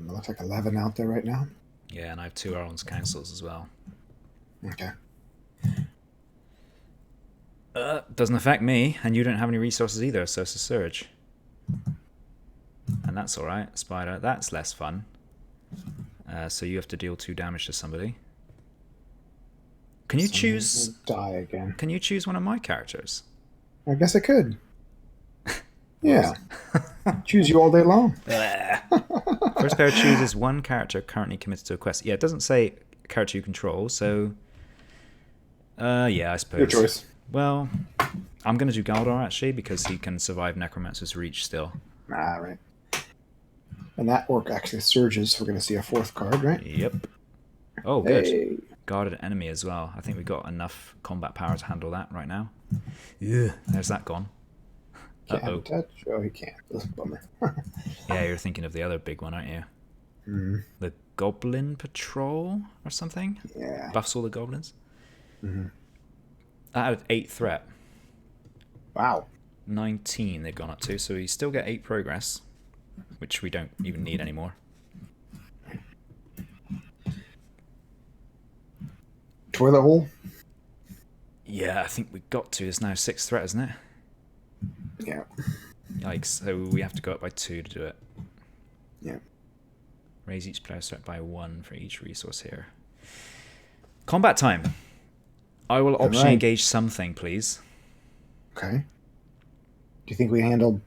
looks like 11 out there right now. Yeah, and I have 2 Elrond's Councils as well. Okay. Doesn't affect me, and you don't have any resources either, so it's a surge. And that's alright, Spider. That's less fun. So you have to deal 2 damage to somebody. Can you choose... Die again. Can you choose one of my characters? I guess I could. Yeah. Choose you all day long. First player chooses one character currently committed to a quest. Yeah, it doesn't say character you control, so... yeah, I suppose. Your choice. Well, I'm going to do Galdor, actually, because he can survive Necromancer's Reach still. Ah, right. And that orc actually surges. We're going to see a 4th card, right? Yep. Oh, good. Hey. Guarded enemy as well. I think we've got enough combat power to handle that right now. Yeah, there's that gone. Can't touch? Oh, he can't. That's a bummer. Yeah, you're thinking of the other big one, aren't you? Mm. The Goblin Patrol or something? Yeah. Buffs all the goblins? Mm-hmm. That had 8 threat. Wow. 19 they've gone up to, so you still get 8 progress, which we don't even need anymore. Toilet hole? Yeah, I think we got to. It's now 6 threat, isn't it? Yeah. Yikes, so we have to go up by 2 to do it. Yeah. Raise each player's threat by 1 for each resource here. Combat time. I will optionally engage something, please. Okay. Do you think we handled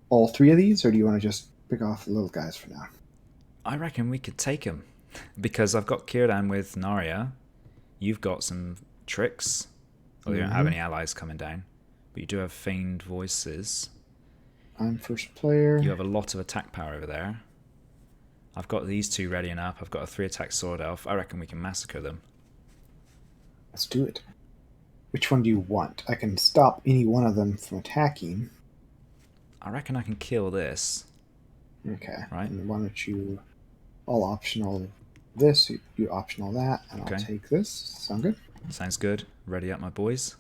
all 3 of these, or do you want to just pick off the little guys for now? I reckon we could take him. Because I've got Círdan with Narya. You've got some tricks. Well, you don't have any allies coming down. But you do have Feigned Voices. I'm first player. You have a lot of attack power over there. I've got these 2 readying up. I've got a 3-attack Sword Elf. I reckon we can massacre them. Let's do it. Which one do you want? I can stop any one of them from attacking. I reckon I can kill this. Okay. Right. And why don't you... I'll optional this, you optional that, and Okay. I'll take this. Sound good? Sounds good. Ready up, my boys.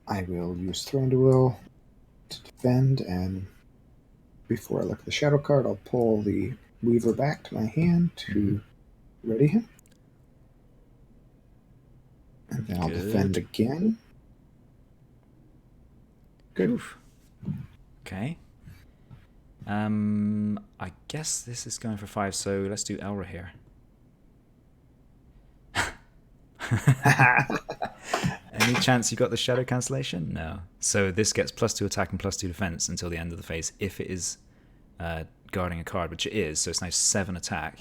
I will use Throne to Will to defend, and before I look at the shadow card, I'll pull the Weaver back to my hand to ready him. And then I'll defend again. Good. Oof. Okay. I guess this is going for 5, so let's do Elra here. Any chance you got the shadow cancellation? No. So this gets +2 attack and +2 defense until the end of the phase if it is guarding a card, which it is, so it's now 7 attack.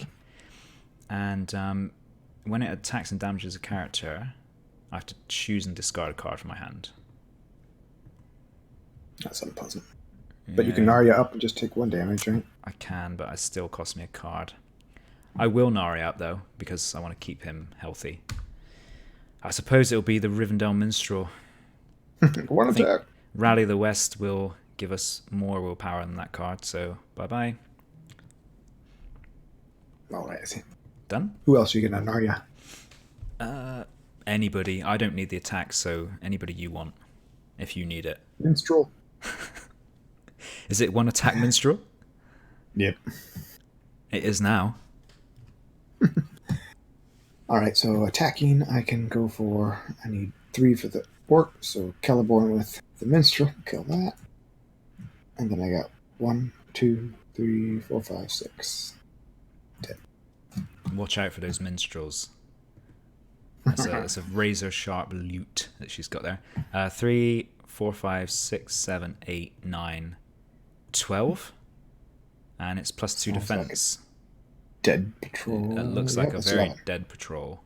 And when it attacks and damages a character, I have to choose and discard a card from my hand. That's unpleasant. But you can Narya up and just take 1 damage, right? I can, but it still costs me a card. I will Narya up, though, because I want to keep him healthy. I suppose it'll be the Rivendell Minstrel. 1 attack. Rally the West will give us more willpower than that card, so bye-bye. All right, I see. Done? Who else are you going to Narya? Anybody. I don't need the attack, so anybody you want, if you need it. Minstrel. Is it 1 attack Minstrel? Yep. It is now. All right, so attacking, I can go for... I need 3 for the orc, so Celeborn with the Minstrel. Kill that. And then I got 1, 2, 3, 4, 5, 6. Dead. Watch out for those minstrels. That's a razor sharp lute that she's got there. 3, 4, 5, 6, 7, 8, 9, 12. And it's +2 defense. Like dead patrol. It looks like a very 11. dead patrol.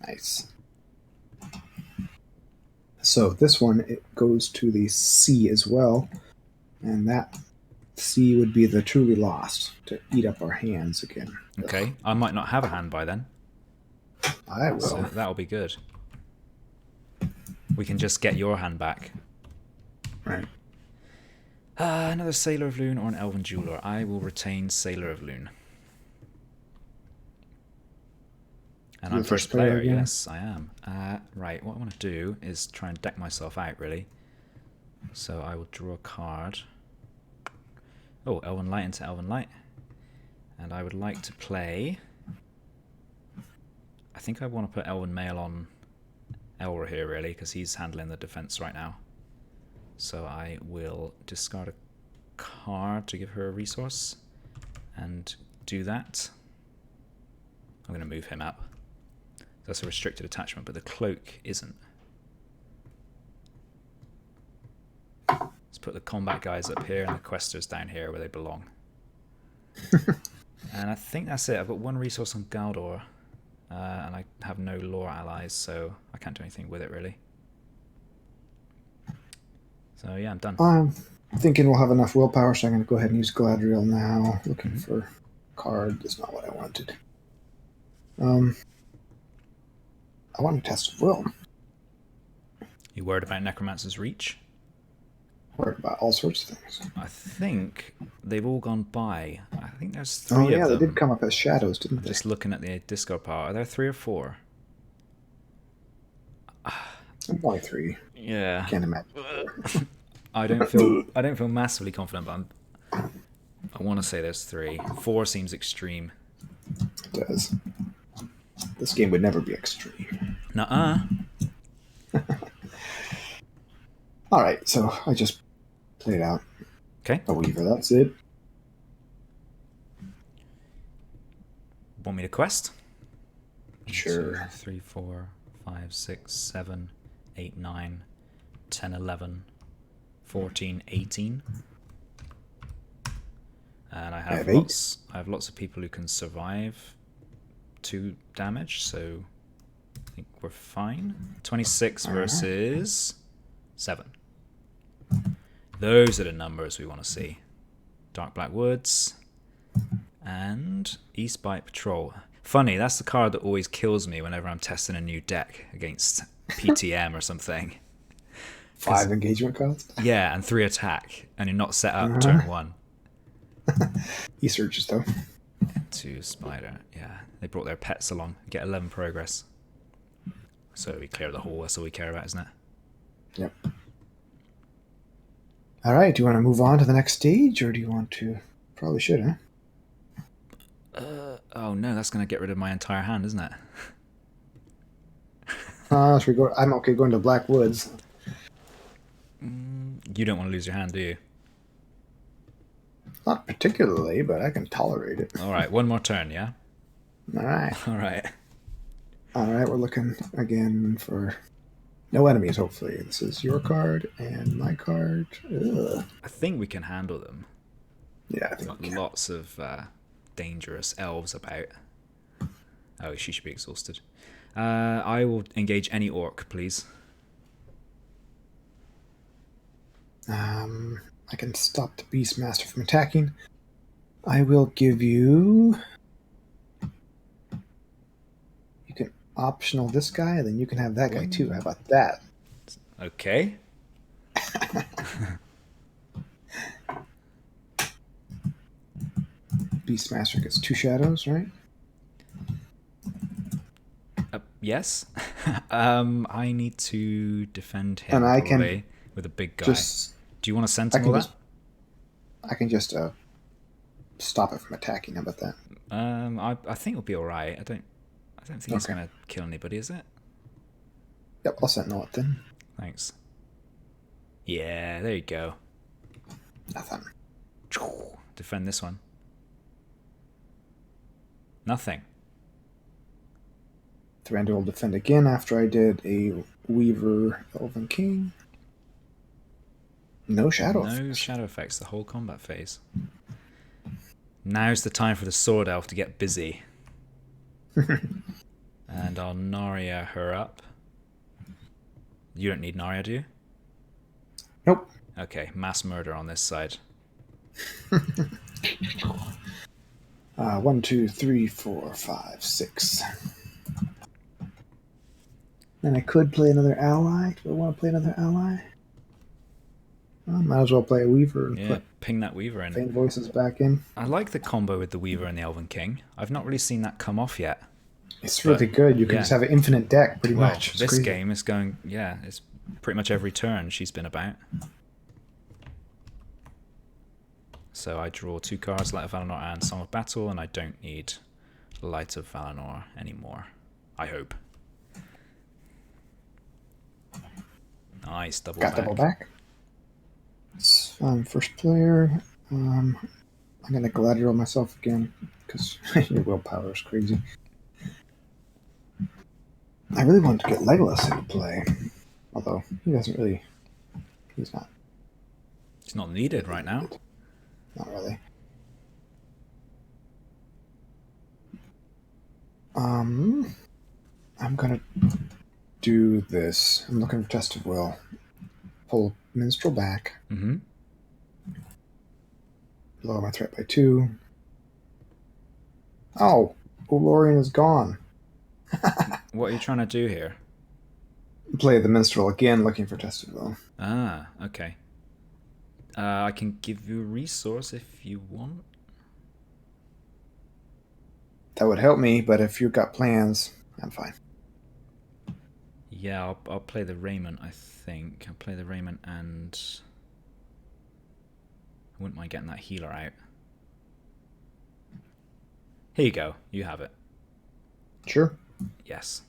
Nice. So this one, it goes to the sea as well. And that sea would be the truly lost to eat up our hands again. Okay, I might not have a hand by then. I will. So that'll be good. We can just get your hand back. Right. Another Sailor of Loon or an Elven Jeweler. I will retain Sailor of Loon. And I'm first player, yes, I am. Right, what I want to do is try and deck myself out, really. So I will draw a card. Oh, Elven Light into Elven Light. And I would like to play... I think I want to put Elven Mail on Elra here, really, because he's handling the defense right now. So I will discard a card to give her a resource and do that. I'm going to move him up. That's a restricted attachment, but the cloak isn't. Let's put the combat guys up here and the questers down here where they belong. And I think that's it. I've got one resource on Galdor, and I have no lore allies, so I can't do anything with it, really. So yeah, I'm done. I'm thinking we'll have enough willpower, so I'm going to go ahead and use Galadriel now. Looking for a card. That's not what I wanted. I want to test will. You worried about Necromancer's Reach? Worried about all sorts of things. I think they've all gone by. I think there's 3 of them. Oh yeah, they did come up as shadows, didn't they? Just looking at the discard pile. Are there 3 or 4? Only 3. Yeah. Can't imagine. I don't feel massively confident, but I want to say there's 3. 4 seems extreme. It does. This game would never be extreme. Nuh-uh. Alright, so I just played out Okay. a Weaver, that's it. Want me to quest? Sure. 1, 2, 3, 4, 5, 6, 7, 8, 9, 10, 11, 14, 18. And I have lots of people who can survive 2 damage, so I think we're fine. 26 versus 7. Those are the numbers we want to see. Dark Black Woods and East Bite Patrol. Funny, that's the card that always kills me whenever I'm testing a new deck against PTM or something. 5 engagement cost? Yeah, and 3 attack, and you're not set up turn 1. He searches though. 2 Spider, yeah. They brought their pets along. Get 11 progress. So we clear the hole, that's all we care about, isn't it? Yep. Alright, do you want to move on to the next stage, or do you want to... Probably should, huh? Oh no, that's going to get rid of my entire hand, isn't it? Should we go? I'm okay going to Black Woods. You don't want to lose your hand, do you? Not particularly, but I can tolerate it. Alright, one more turn, yeah? Alright. Alright. Alright, we're looking again for no enemies, hopefully. This is your card and my card. Ugh. I think we can handle them. Yeah, I think we can. Lots of dangerous elves about. Oh, she should be exhausted. I will engage any orc, please. I can stop the Beastmaster from attacking. I will give you... You can optional this guy, then you can have that guy too. How about that? Okay. Beastmaster gets 2 shadows, right? Yes. I need to defend him And I probably can with a big guy. Do you want to sentinel that? I can just stop it from attacking. How about that? I think it'll be all right. I don't think it's going to kill anybody, is it? Yep, I'll sentinel it then. Thanks. Yeah, there you go. Nothing. Defend this one. Nothing. Thranduil will defend again after I did a Weaver Elven King. No shadow effects. No shadow effects the whole combat phase. Now's the time for the Sword Elf to get busy. And I'll Narya her up. You don't need Narya, do you? Nope. Okay, mass murder on this side. 1, 2, 3, 4, 5, 6. And I could play another ally. Do I want to play another ally? I might as well play a Weaver and Yeah, put ping that Weaver in. Faint Voices back in. I like the combo with the Weaver and the Elven King. I've not really seen that come off yet. It's really good. You can just have an infinite deck, pretty much. It's this crazy. game is going, it's pretty much every turn she's been about. So I draw 2 cards, Light of Valinor and Song of Battle, and I don't need Light of Valinor anymore. I hope. Nice, double back. Double back. First player. I'm going to Galadriel myself again, because your willpower is crazy. I really want to get Legolas into play, although he doesn't really. He's not. He's not needed right now. Not really. I'm gonna do this. I'm looking for Test of Will. Pull Minstrel back. Mm-hmm. Lower my threat by 2. Oh, Olorian is gone. What are you trying to do here? Play the Minstrel again, looking for Test of Will. Ah, okay. I can give you a resource if you want. That would help me, but if you've got plans, I'm fine. Yeah, I'll play the Raymond, I think. I'll play the Raymond and I wouldn't mind getting that healer out. Here you go. You have it. Sure. Yes.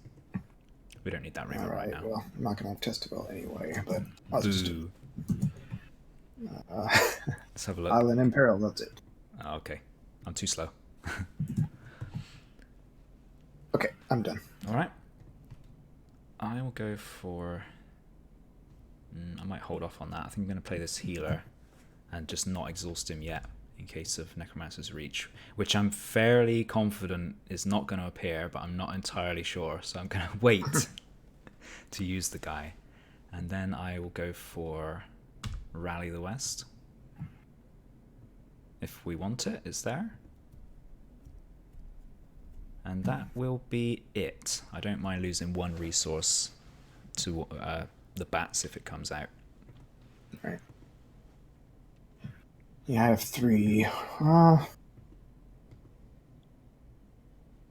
We don't need that Raymond right now. Well, I'm not going to have Test of Will anyway, but I'll just do Let's have a look. Island in Peril, that's it. Oh, okay. I'm too slow. Okay, I'm done. Alright. I will go for... I might hold off on that. I think I'm going to play this healer and just not exhaust him yet in case of Necromancer's Reach, which I'm fairly confident is not going to appear, but I'm not entirely sure, so I'm going to wait to use the guy. And then I will go for Rally the West. If we want it, it's there. And that will be it. I don't mind losing 1 resource to the bats if it comes out. Right. Yeah, I have 3. I'm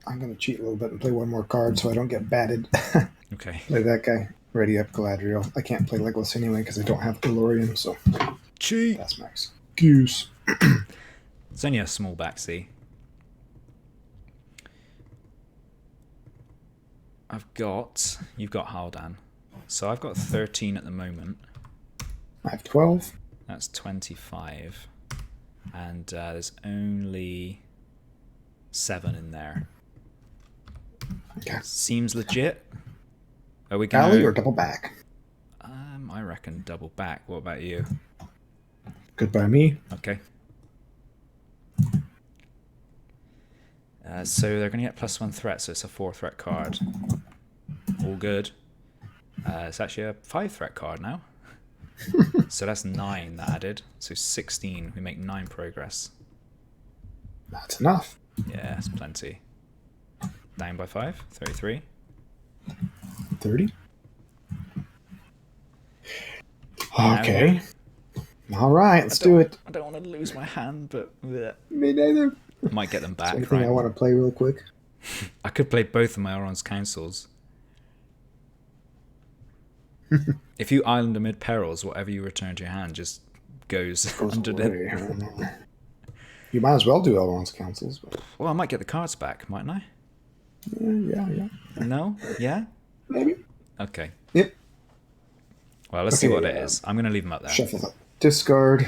going to cheat a little bit and play 1 more card so I don't get batted. Okay. Play that guy. Ready up Galadriel. I can't play Legolas anyway because I don't have Olorian, so cheat. That's my excuse. It's only a small backseat. You've got Haldan. So I've got 13 at the moment. I have 12. That's 25. And there's only 7 in there. Okay. Seems legit. Are we going Alley or double back? I reckon double back. What about you? Good by me. Okay. So they're going to get +1 threat, so it's a 4 threat card. All good. It's actually a 5 threat card now. So that's 9 that added. So 16. We make 9 progress. That's enough. Yeah, that's plenty. Down by 5. 33. 30. Okay. All right, let's do it. I don't want to lose my hand, but bleh. Me neither. I might get them back. Anything I want to play real quick? I could play both of my Elrond's councils. If you island amid perils, whatever you return to your hand just goes under the... You might as well do Elrond's councils. But... Well, I might get the cards back, mightn't I? Yeah. No? Yeah? Maybe. Okay. Yep. Well, let's see what it is. I'm going to leave them up there. Shuffle up. Discard.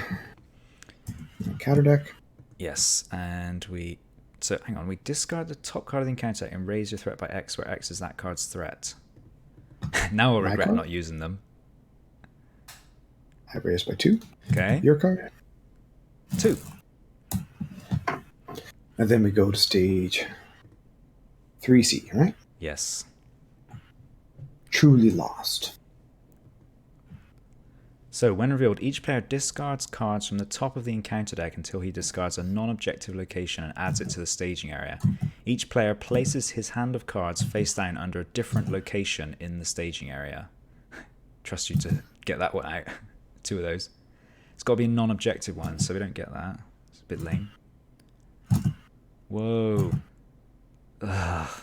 Counter deck. Yes, and we... So, hang on. We discard the top card of the encounter and raise your threat by X, where X is that card's threat. Now I'll regret not using them. I raise by 2. Okay. Your card. 2. And then we go to stage 3C, right? Yes. Truly Lost. So, when revealed, each player discards cards from the top of the encounter deck until he discards a non-objective location and adds it to the staging area. Each player places his hand of cards face down under a different location in the staging area. Trust you to get that one out. 2 of those. It's got to be a non-objective one, so we don't get that. It's a bit lame. Whoa. Ugh.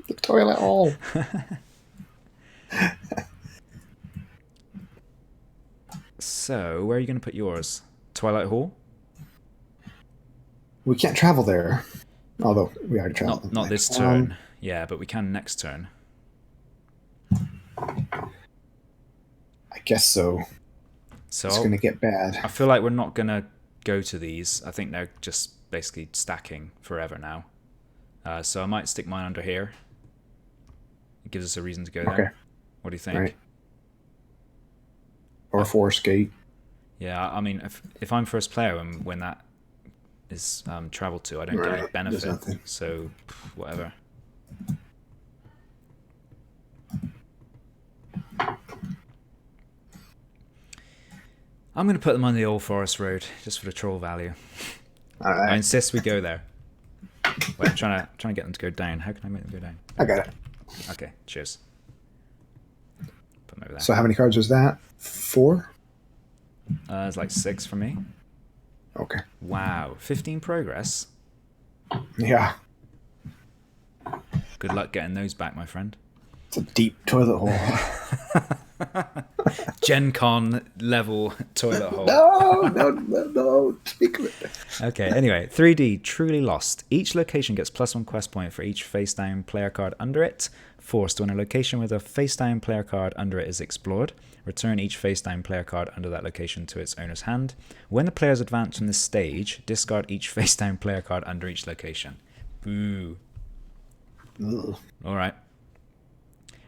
The toilet hole. So, where are you going to put yours? Twilight Hall? We can't travel there. Although we already traveled. Not this turn. Yeah, but we can next turn. I guess so. So It's going to get bad. I feel like we're not going to go to these. I think they're just basically stacking forever now. So I might stick mine under here. It gives us a reason to go there. Okay. What do you think? Right. Or Forest Gate. Yeah, I mean, if I'm first player when that is traveled to, I don't get any benefit. So, whatever. I'm going to put them on the Old Forest Road, just for the troll value. All right. I insist we go there. Wait, I'm trying to get them to go down. How can I make them go down? I got it. Okay, cheers. Put them over there. So how many cards was that? 4? It's like 6 for me. Okay. Wow, 15 progress. Yeah. Good luck getting those back, my friend. It's a deep toilet hole. Gen Con level toilet hole. No. Speak of it. Okay, anyway, 3D, Truly Lost. Each location gets +1 quest point for each face-down player card under it. Forced when a location with a face-down player card under it is explored. Return each face-down player card under that location to its owner's hand. When the players advance from this stage, discard each face-down player card under each location. Boo. Alright.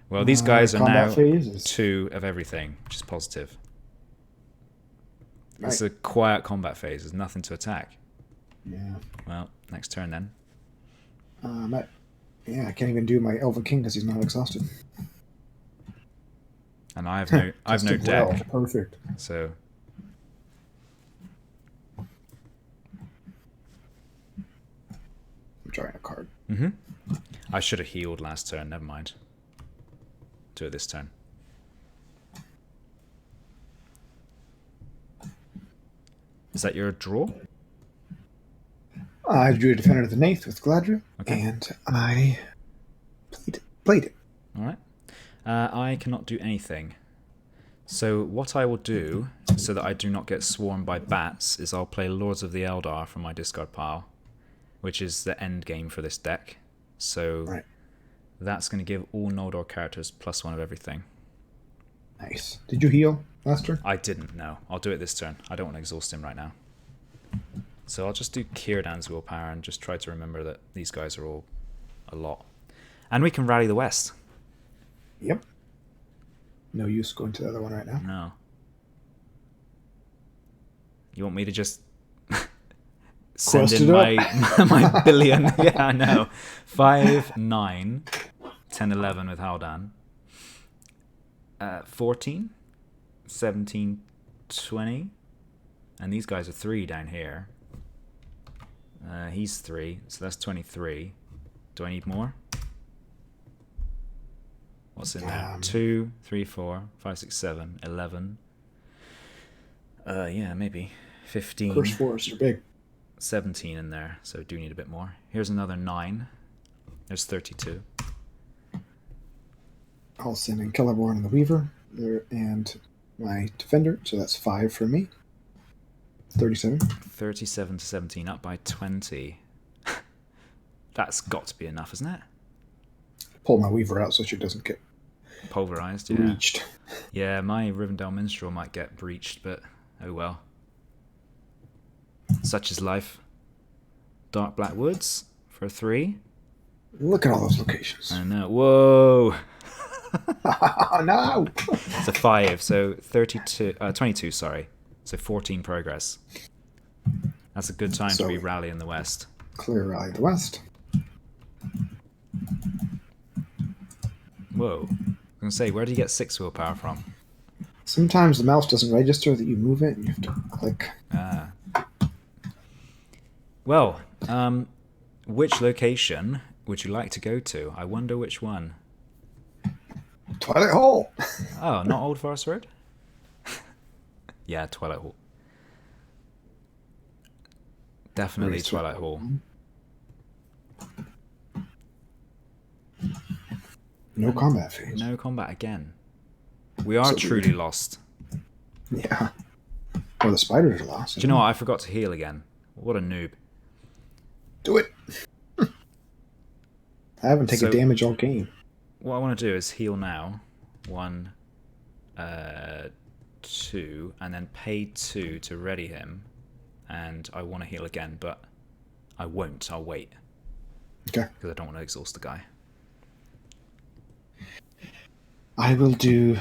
Well, these guys are now 2 of everything, which is positive. Right. It's a quiet combat phase. There's nothing to attack. Yeah. Well, next turn then. I can't even do my Elven King because he's not exhausted. And I have no deck. Perfect. So I'm drawing a card. I should have healed last turn. Never mind. Do it this turn. Is that your draw? I drew a Defender of the Nath with Gladra, and I played it. All right. I cannot do anything. So what I will do, so that I do not get swarmed by bats, is I'll play Lords of the Eldar from my discard pile, which is the end game for this deck. So that's going to give all Noldor characters +1 of everything. Nice. Did you heal last turn? I didn't, no. I'll do it this turn. I don't want to exhaust him right now. So I'll just do Círdan's willpower and just try to remember that these guys are all a lot. And we can rally the West. Yep. No use going to the other one right now. No. You want me to just send in my billion? Yeah, I know. 5, 9, 10, 11 with Haldan. 14, 17, 20. And these guys are 3 down here. He's 3, so that's 23. Do I need more? What's in there? 2, 3, 4, 5, 6, 7, 11. Yeah, maybe 15. Curse forests are big. 17 in there, so do need a bit more. Here's another 9. There's 32. I'll send in Celeborn and the Weaver and my Defender, so that's 5 for me. 37. 37 to 17, up by 20. That's got to be enough, isn't it? Pull my Weaver out so she doesn't get pulverized. Yeah. Breached. Yeah, my Rivendell Minstrel might get breached, but oh well. Such is life. Dark Black Woods for a 3. Look at all those locations. I know. Whoa. No. It's a 5, so 22, sorry. So 14 progress. That's a good time to be rally in the West. Clear rally the West. Whoa. I was going to say, where do you get 6 willpower from? Sometimes the mouse doesn't register that you move it, and you have to click. Ah. Well, which location would you like to go to? I wonder which one. Twilight Hole! Oh, not Old Forest Road? Yeah, Twilight Hall. Definitely Really Twilight Hall. No combat phase. No combat again. We are truly lost. Yeah. Or the spiders are lost. Do you know what? I forgot to heal again. What a noob. Do it! I haven't taken damage all game. What I want to do is heal now. 1, 2, and then pay 2 to ready him. And I want to heal again, but I won't. I'll wait. Okay. Because I don't want to exhaust the guy. I will do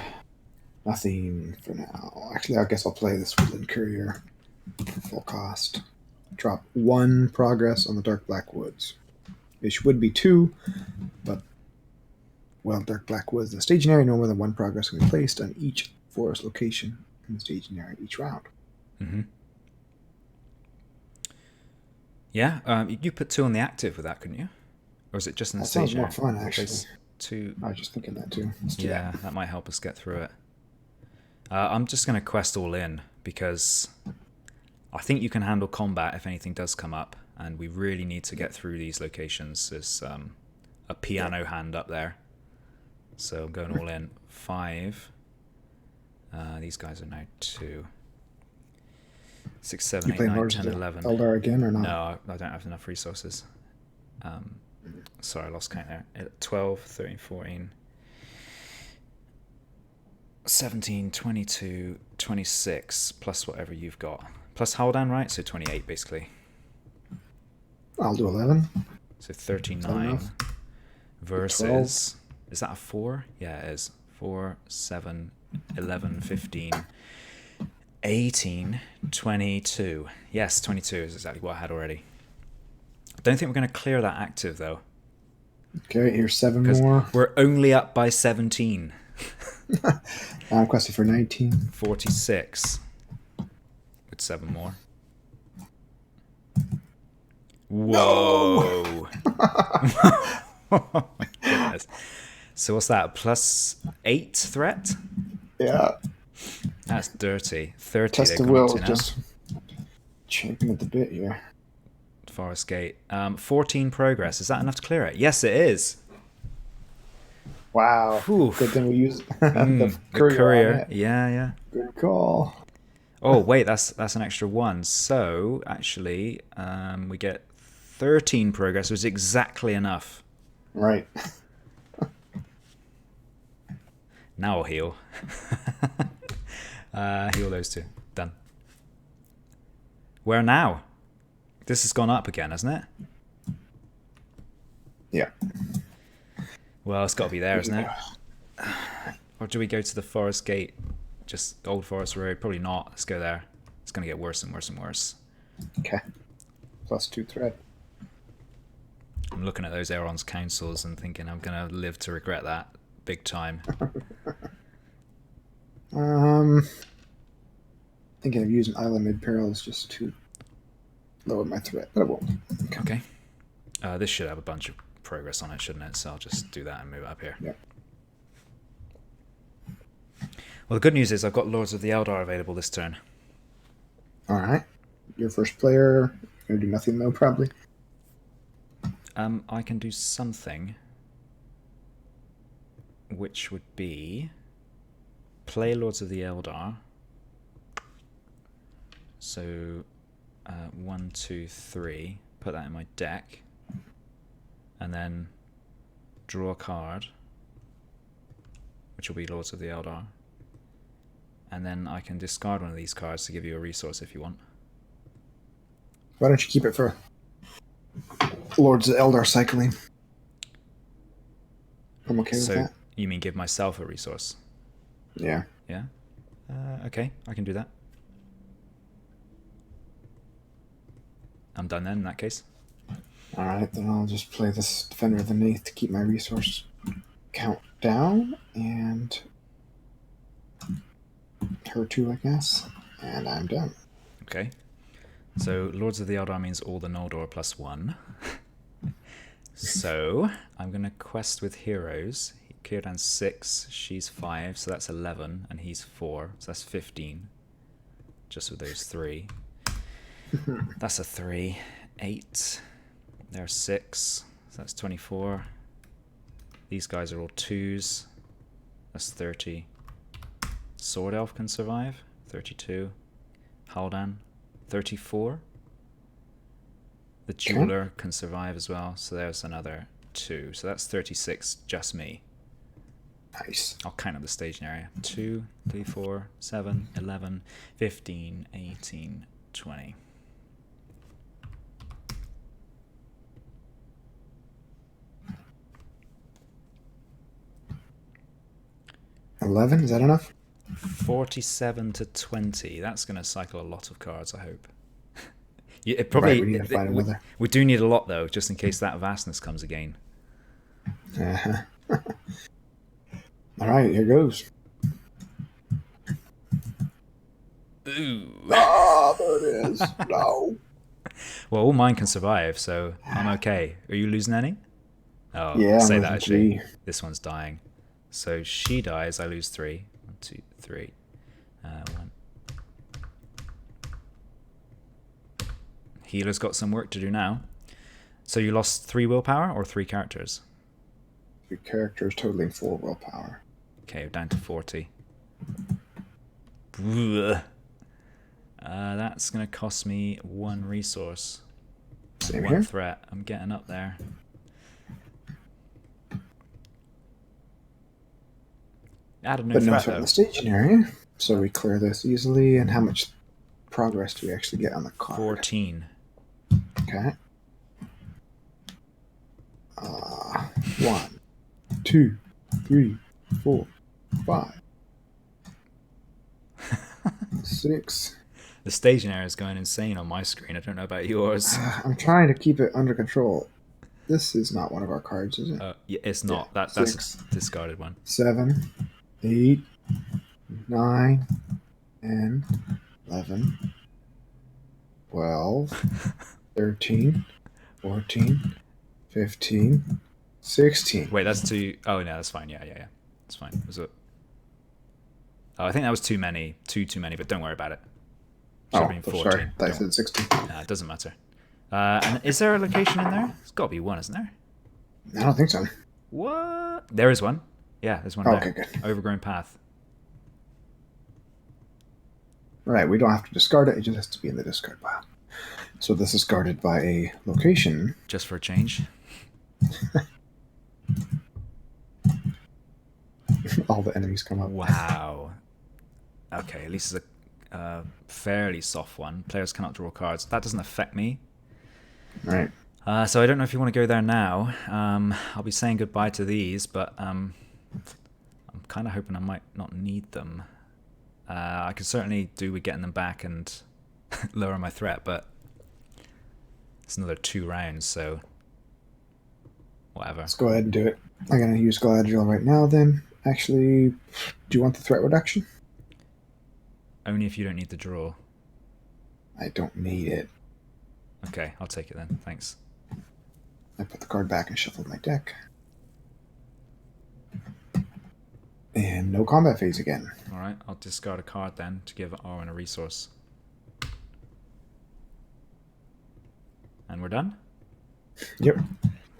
nothing for now. Actually, I guess I'll play this Woodland Courier for full cost. Drop 1 progress on the Dark Black Woods. It would be 2, but, well, Dark Black Woods, the staging area, no more than 1 progress can be placed on each forest location in the staging area each round. Mm-hmm. Yeah, you put 2 on the active with that, couldn't you? Or is it just in the staging staging area? That sounds more fun, actually. 2. I was just thinking that, too. Yeah, that might help us get through it. I'm just going to quest all in, because I think you can handle combat if anything does come up, and we really need to get through these locations. There's a piano hand up there. So I'm going all in. 5. These guys are now 2. 6, 7, 8, 9, 10, 11. Eldar again or not? No, I don't have enough resources. Sorry, I lost count there. 12, 13, 14, 17, 22, 26, plus whatever you've got. Plus Haldan, right? So 28, basically. I'll do 11. So 39 versus... Is that a 4? Yeah, it is. 4, 7, 11, 15, 18, 22. Yes, 22 is exactly what I had already. I don't think we're going to clear that active, though. Okay, here's 7 more. We're only up by 17. I'm questing for 19. 46. With 7 more. Whoa! No! Oh my goodness. So what's that? Plus 8 threat? Yeah. That's dirty. 30. Test of will, just champing at the bit here. Forest Gate. 14 progress. Is that enough to clear it? Yes, it is. Wow. Oof. Good thing we use the courier. Yeah. Good call. Oh, wait, that's an extra 1. So, actually, we get 13 progress, which is exactly enough. Right. Now I'll heal. Heal those 2. Done. Where now? This has gone up again, hasn't it? Yeah. Well, it's got to be there, isn't it? Or do we go to the Forest Gate? Just Old Forest Road? Probably not. Let's go there. It's going to get worse and worse and worse. Okay. Plus 2 threat. I'm looking at those Elrond's councils and thinking I'm going to live to regret that big time. Thinking of using Island Mid-Perils just to lower my threat, but I won't. Okay. This should have a bunch of progress on it, shouldn't it? So I'll just do that and move it up here. Yeah. Well, the good news is I've got Lords of the Eldar available this turn. All right. Your first player. Gonna do nothing though, probably. I can do something, which would be play Lords of the Eldar. So 1, 2, 3. Put that in my deck, and then draw a card, which will be Lords of the Eldar. And then I can discard one of these cards to give you a resource if you want. Why don't you keep it for Lords of Eldar cycling? I'm okay with that. You mean give myself a resource? Yeah. Yeah? Okay, I can do that. I'm done then in that case. Alright, then I'll just play this Defender of the Neath to keep my resource count down, and her two, I guess. And I'm done. Okay. So Lords of the Eldar means all the Noldor plus 1. So I'm going to quest with heroes. Círdan's 6, she's 5, so that's 11, and he's 4, so that's 15. Just with those 3. That's a 3. 8. There's 6, so that's 24. These guys are all 2s. That's 30. Sword Elf can survive. 32. Haldan. 34. The Jeweler can survive as well, so there's another 2. So that's 36, just me. Nice. I'll count up the staging area. 2, 3, 4, 7, 11, 15, 18, 20. $11, is that enough? 47 to 20. That's going to cycle a lot of cards, I hope. It probably, right, we need to find another. We do need a lot, though, just in case that vastness comes again. Uh-huh. All right, here goes. Ooh. Oh, there it is. No. Well, all mine can survive, so I'm okay. Are you losing any? Oh, Yeah, say I'm that losing actually. 3. This one's dying. So she dies, I lose 3. 1, 2, 3. 1. Healer's got some work to do now. So you lost 3 willpower or 3 characters? 3 characters totaling 4 willpower. Okay, we're down to 40. That's going to cost me 1 resource. Same 1 here. threat. I'm getting up there. Added no But no threat, threat in though. the staging area, so we clear this easily. And how much progress do we actually get on the card? 14. Okay. 1, 2, 3, 4, 5, 6. The staging area is going insane on my screen. I don't know about yours. I'm trying to keep it under control. This is not one of our cards, is it? Yeah, it's not. Yeah, That's 6. a discarded one. 7, 8, 9, 10, 11, 12, 13, 14, 15, 16. Wait, that's 2. Oh, no, that's fine. Yeah. That's fine. Was it? Oh, I think that was too many. Too many, but don't worry about it. Should have been 14. Sorry. I said 16. Nah, it doesn't matter. And is there a location in there? There's got to be one, isn't there? I don't think so. What? There is one. Yeah, there's one Okay, there. good. Overgrown path. Right, we don't have to discard it. It just has to be in the discard pile. So this is guarded by a location. Just for a change. All the enemies come up. Wow. Okay, at least it's a fairly soft one. Players cannot draw cards. That doesn't affect me. Right. So I don't know if you want to go there now. I'll be saying goodbye to these, but I'm kind of hoping I might not need them. I could certainly do with getting them back and lower my threat, but it's another 2 rounds, so whatever. Let's go ahead and do it. I'm going to use Galadriel right now then. Actually, do you want the threat reduction? Only if you don't need the draw. I don't need it. Okay, I'll take it then. Thanks. I put the card back and shuffled my deck. And no combat phase again. Alright, I'll discard a card then to give Arwen a resource. And we're done? Yep.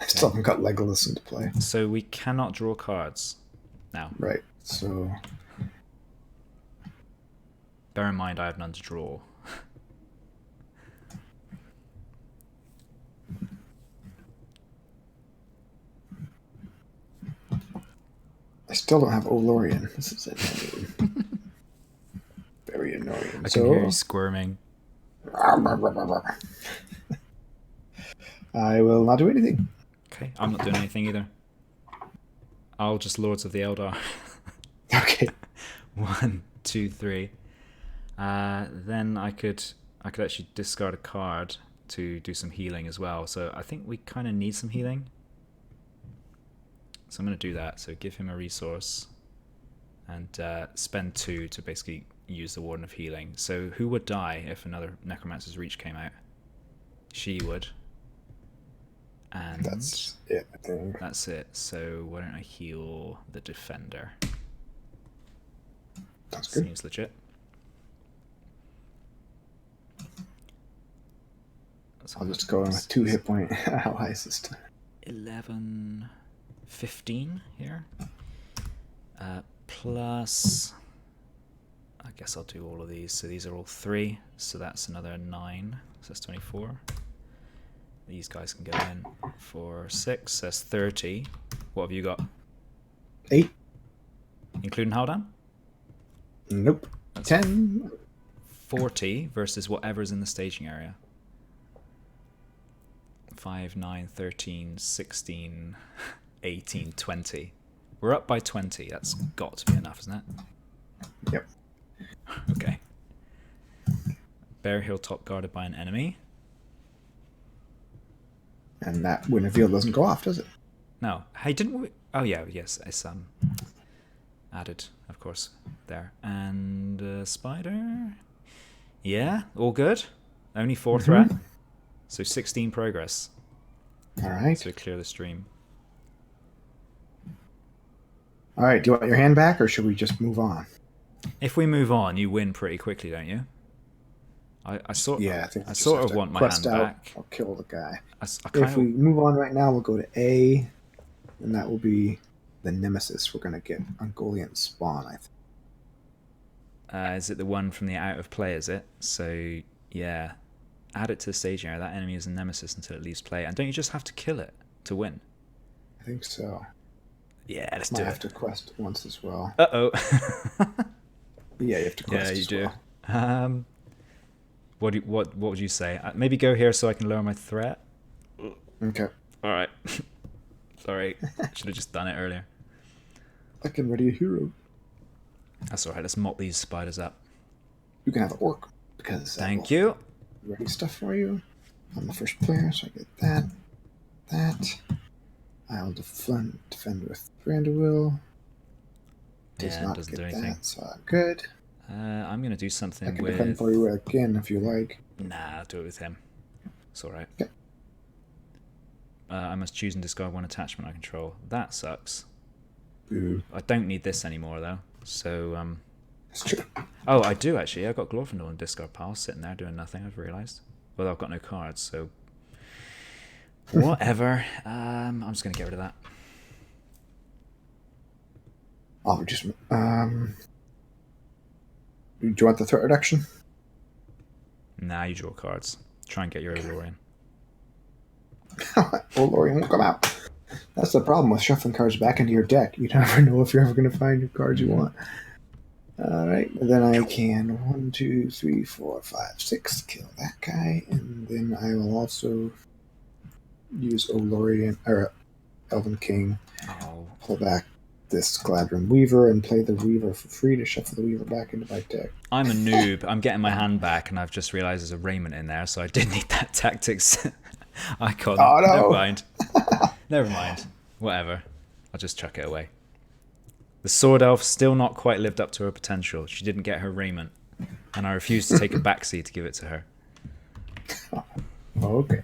I still haven't got Legolas into play. So we cannot draw cards now. Right, so... Bear in mind I have none to draw. I still don't have Olorian. This is annoying. Very annoying. I can hear you squirming. I will not do anything. Okay, I'm not doing anything either. I'll just Lords of the Eldar. Okay. 1, 2, 3. Then I could actually discard a card to do some healing as well. So I think we kind of need some healing. So I'm going to do that. So give him a resource and spend 2 to basically use the Warden of Healing. So who would die if another Necromancer's Reach came out? She would. And That's it, I think. that's it. So why don't I heal the Defender? That's good. Seems legit. I'll just go in with 2 hit point allies this time. 11, 15 here. Plus, I guess I'll do all of these. So these are all 3. So that's another 9. So that's 24. These guys can go in for 6. That's 30. What have you got? 8. Including Haldan? Nope. That's 10. 40 versus whatever's in the staging area. 5, 9, 13, 16, 18, 20. We're up by 20. That's got to be enough, isn't it? Yep. Okay. Bear Hill top guarded by an enemy. And that Wind of Veil doesn't go off, does it? No. Hey, didn't we? Oh, yeah, yes. It's added, of course, there. And Spider. Yeah, all good. Only 4 threat. So 16 progress. All right. So clear the stream. All right. Do you want your hand back, or should we just move on? If we move on, you win pretty quickly, don't you? I sort of want my hand back. I'll kill the guy. If we move on right now, we'll go to A, and that will be the nemesis we're going to get. Ungoliant Spawn, I think. Is it the one from the out of play, is it? So, yeah. Add it to the staging area. That enemy is a nemesis until it leaves play. And don't you just have to kill it to win? I think so. Yeah, let's do do it. it. I have to quest once as well. Uh-oh. Yeah, you have to quest as well. What would you say? Maybe go here so I can lower my threat? Okay. All right. Sorry. Should have just done it earlier. I can ready a hero. That's all right. Let's mop these spiders up. You can have an orc, because Thank you. Ready stuff for you. I'm the first player, so I get that. That. I'll defend with Branduil. Does not doesn't get do anything. that, so I'm good. I'm going to do something I can with... defend for you again if you like. Nah, I'll do it with him. It's all right. Okay. I must choose and discard 1 attachment I control. That sucks. Boo. I don't need this anymore, though. So, It's true. Oh, I do, actually. I've got Glorfindel in discard pile sitting there doing nothing, I've realised. Well, I've got no cards, so... Whatever. I'm just going to get rid of that. I'll just... Do you want the threat reduction? Nah, you draw cards. Try and get your Olorian. Olorian won't come out. That's the problem with shuffling cards back into your deck. You never know if you're ever going to find your cards you want. Alright, then I can 1, 2, 3, 4, 5, 6 kill that guy, and then I will also use Olorian, or Elven King, pull back this Gladron Weaver, and play the Weaver for free to shuffle the Weaver back into my deck. I'm a noob. I'm getting my hand back, and I've just realised there's a Raiment in there, so I did need that tactics icon. Oh, no. Never mind. Never mind. Whatever. I'll just chuck it away. The Sword Elf still not quite lived up to her potential. She didn't get her raiment, and I refused to take a backseat to give it to her. Okay.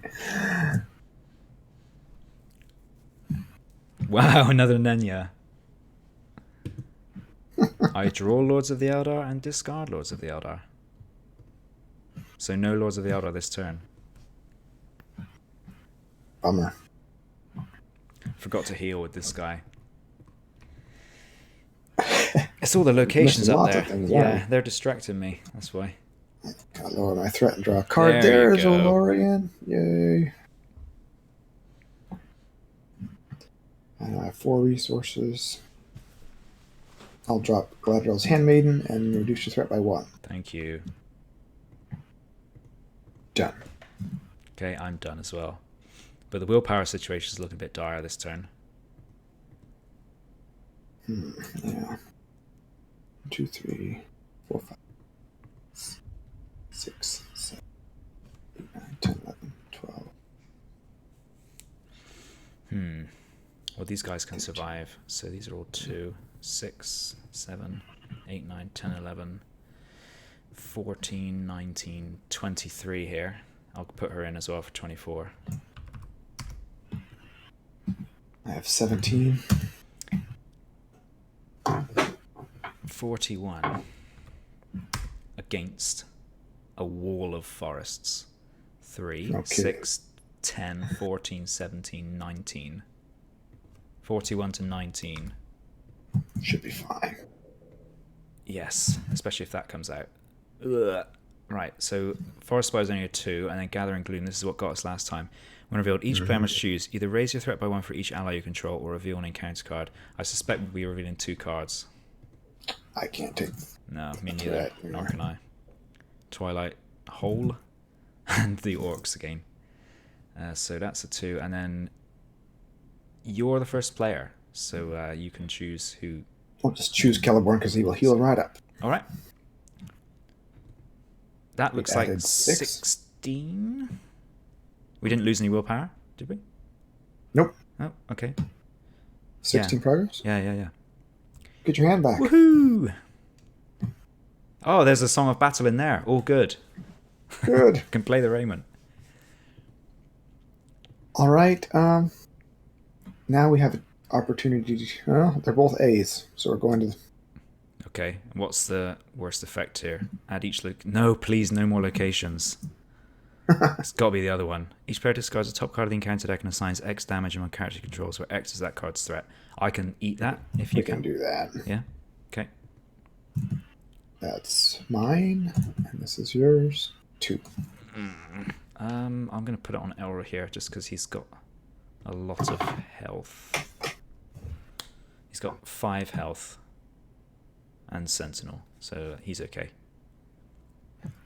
Wow, another Nenya. I draw Lords of the Eldar and discard Lords of the Eldar. So no Lords of the Eldar this turn. Bummer. Forgot to heal with this guy. It's all the locations up there. Yeah, they're distracting me. That's why. Gotta lower my threat and draw a card. There's Olorian. Yay. And I have 4 resources. I'll drop Galadriel's Handmaiden and reduce your threat by 1. Thank you. Done. Okay, I'm done as well. But the willpower situation is looking a bit dire this turn. Yeah. 1, 2, 3, 4, 5, 6, 7, 8, 9, 10, 11, 12. Well, these guys can survive. So these are all 2, 6, 7, 8, 9, 10, 11. 14, 19, 23 here. I'll put her in as well for 24. I have 17. 41 against a wall of forests. 3, Okay. 6, 10, 14, 17, 19. 41 to 19. Should be fine. Yes, especially if that comes out. Ugh. Right, so Forest Spire is only a 2, and then Gathering Gloom, this is what got us last time. When revealed, each player must choose either raise your threat by 1 for each ally you control, or reveal an encounter card. I suspect we'll be revealing 2 cards. I can't take. No, me That's neither. right, Nor yeah. can I. Twilight Hole and the Orcs again. So that's a 2, and then you're the first player, so you can choose who. I'll just choose Celeborn because he will heal right up. All right. That We looks like added 6. 16. We didn't lose any willpower, did we? Nope. Oh, okay. 16 progress. Yeah. Get your hand back. Woohoo! Oh, there's a Song of Battle in there. All good. Good. Can play the Raymond. All right. Now we have an opportunity to. They're both A's, so we're going to. Okay, what's the worst effect here? Add each no, please, no more locations. It's got to be the other one. Each player discards the top card of the encounter deck and assigns X damage among character controls, where X is that card's threat. I can eat that if you We can do that. Yeah. Okay. That's mine, and this is yours. 2. I'm gonna put it on Elra here just because he's got a lot of health. He's got 5 health and Sentinel, so he's okay.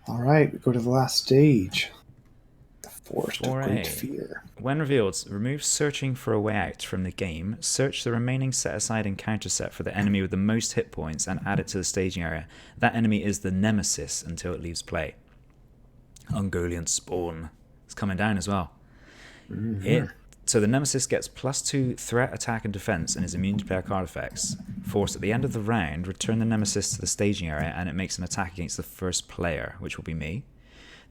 All right, we go to the last stage. The Forest of 4A. Great Fear. When revealed, remove searching for a way out from the game, search the remaining set-aside encounter set for the enemy with the most hit points and add it to the staging area. That enemy is the Nemesis until it leaves play. Ungoliant Spawn is coming down as well. So the Nemesis gets +2 threat, attack, and defense and is immune to player card effects. Forced at the end of the round, return the Nemesis to the staging area and it makes an attack against the first player, which will be me.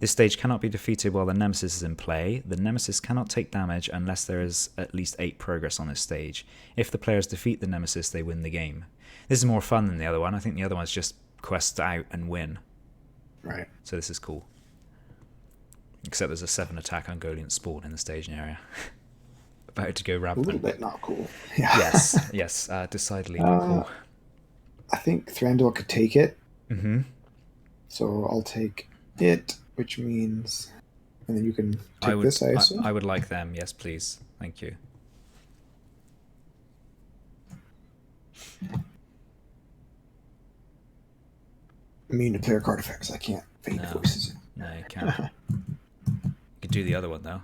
This stage cannot be defeated while the Nemesis is in play. The Nemesis cannot take damage unless there is at least 8 progress on this stage. If the players defeat the Nemesis, they win the game. This is more fun than the other one. I think the other one's just quest out and win. Right. So this is cool. Except there's a 7 attack Ungoliant Spawn in the staging area. About to go A rampant. little bit not cool. Yeah. Yes, decidedly not cool. I think Thranduil could take it, Mm-hmm. so I'll take it, which means, and then you can take this. I assume. I would like them. Yes, please. Thank you. Immune to player card effects. I can't fade voices. No, you can't. You could do the other one though.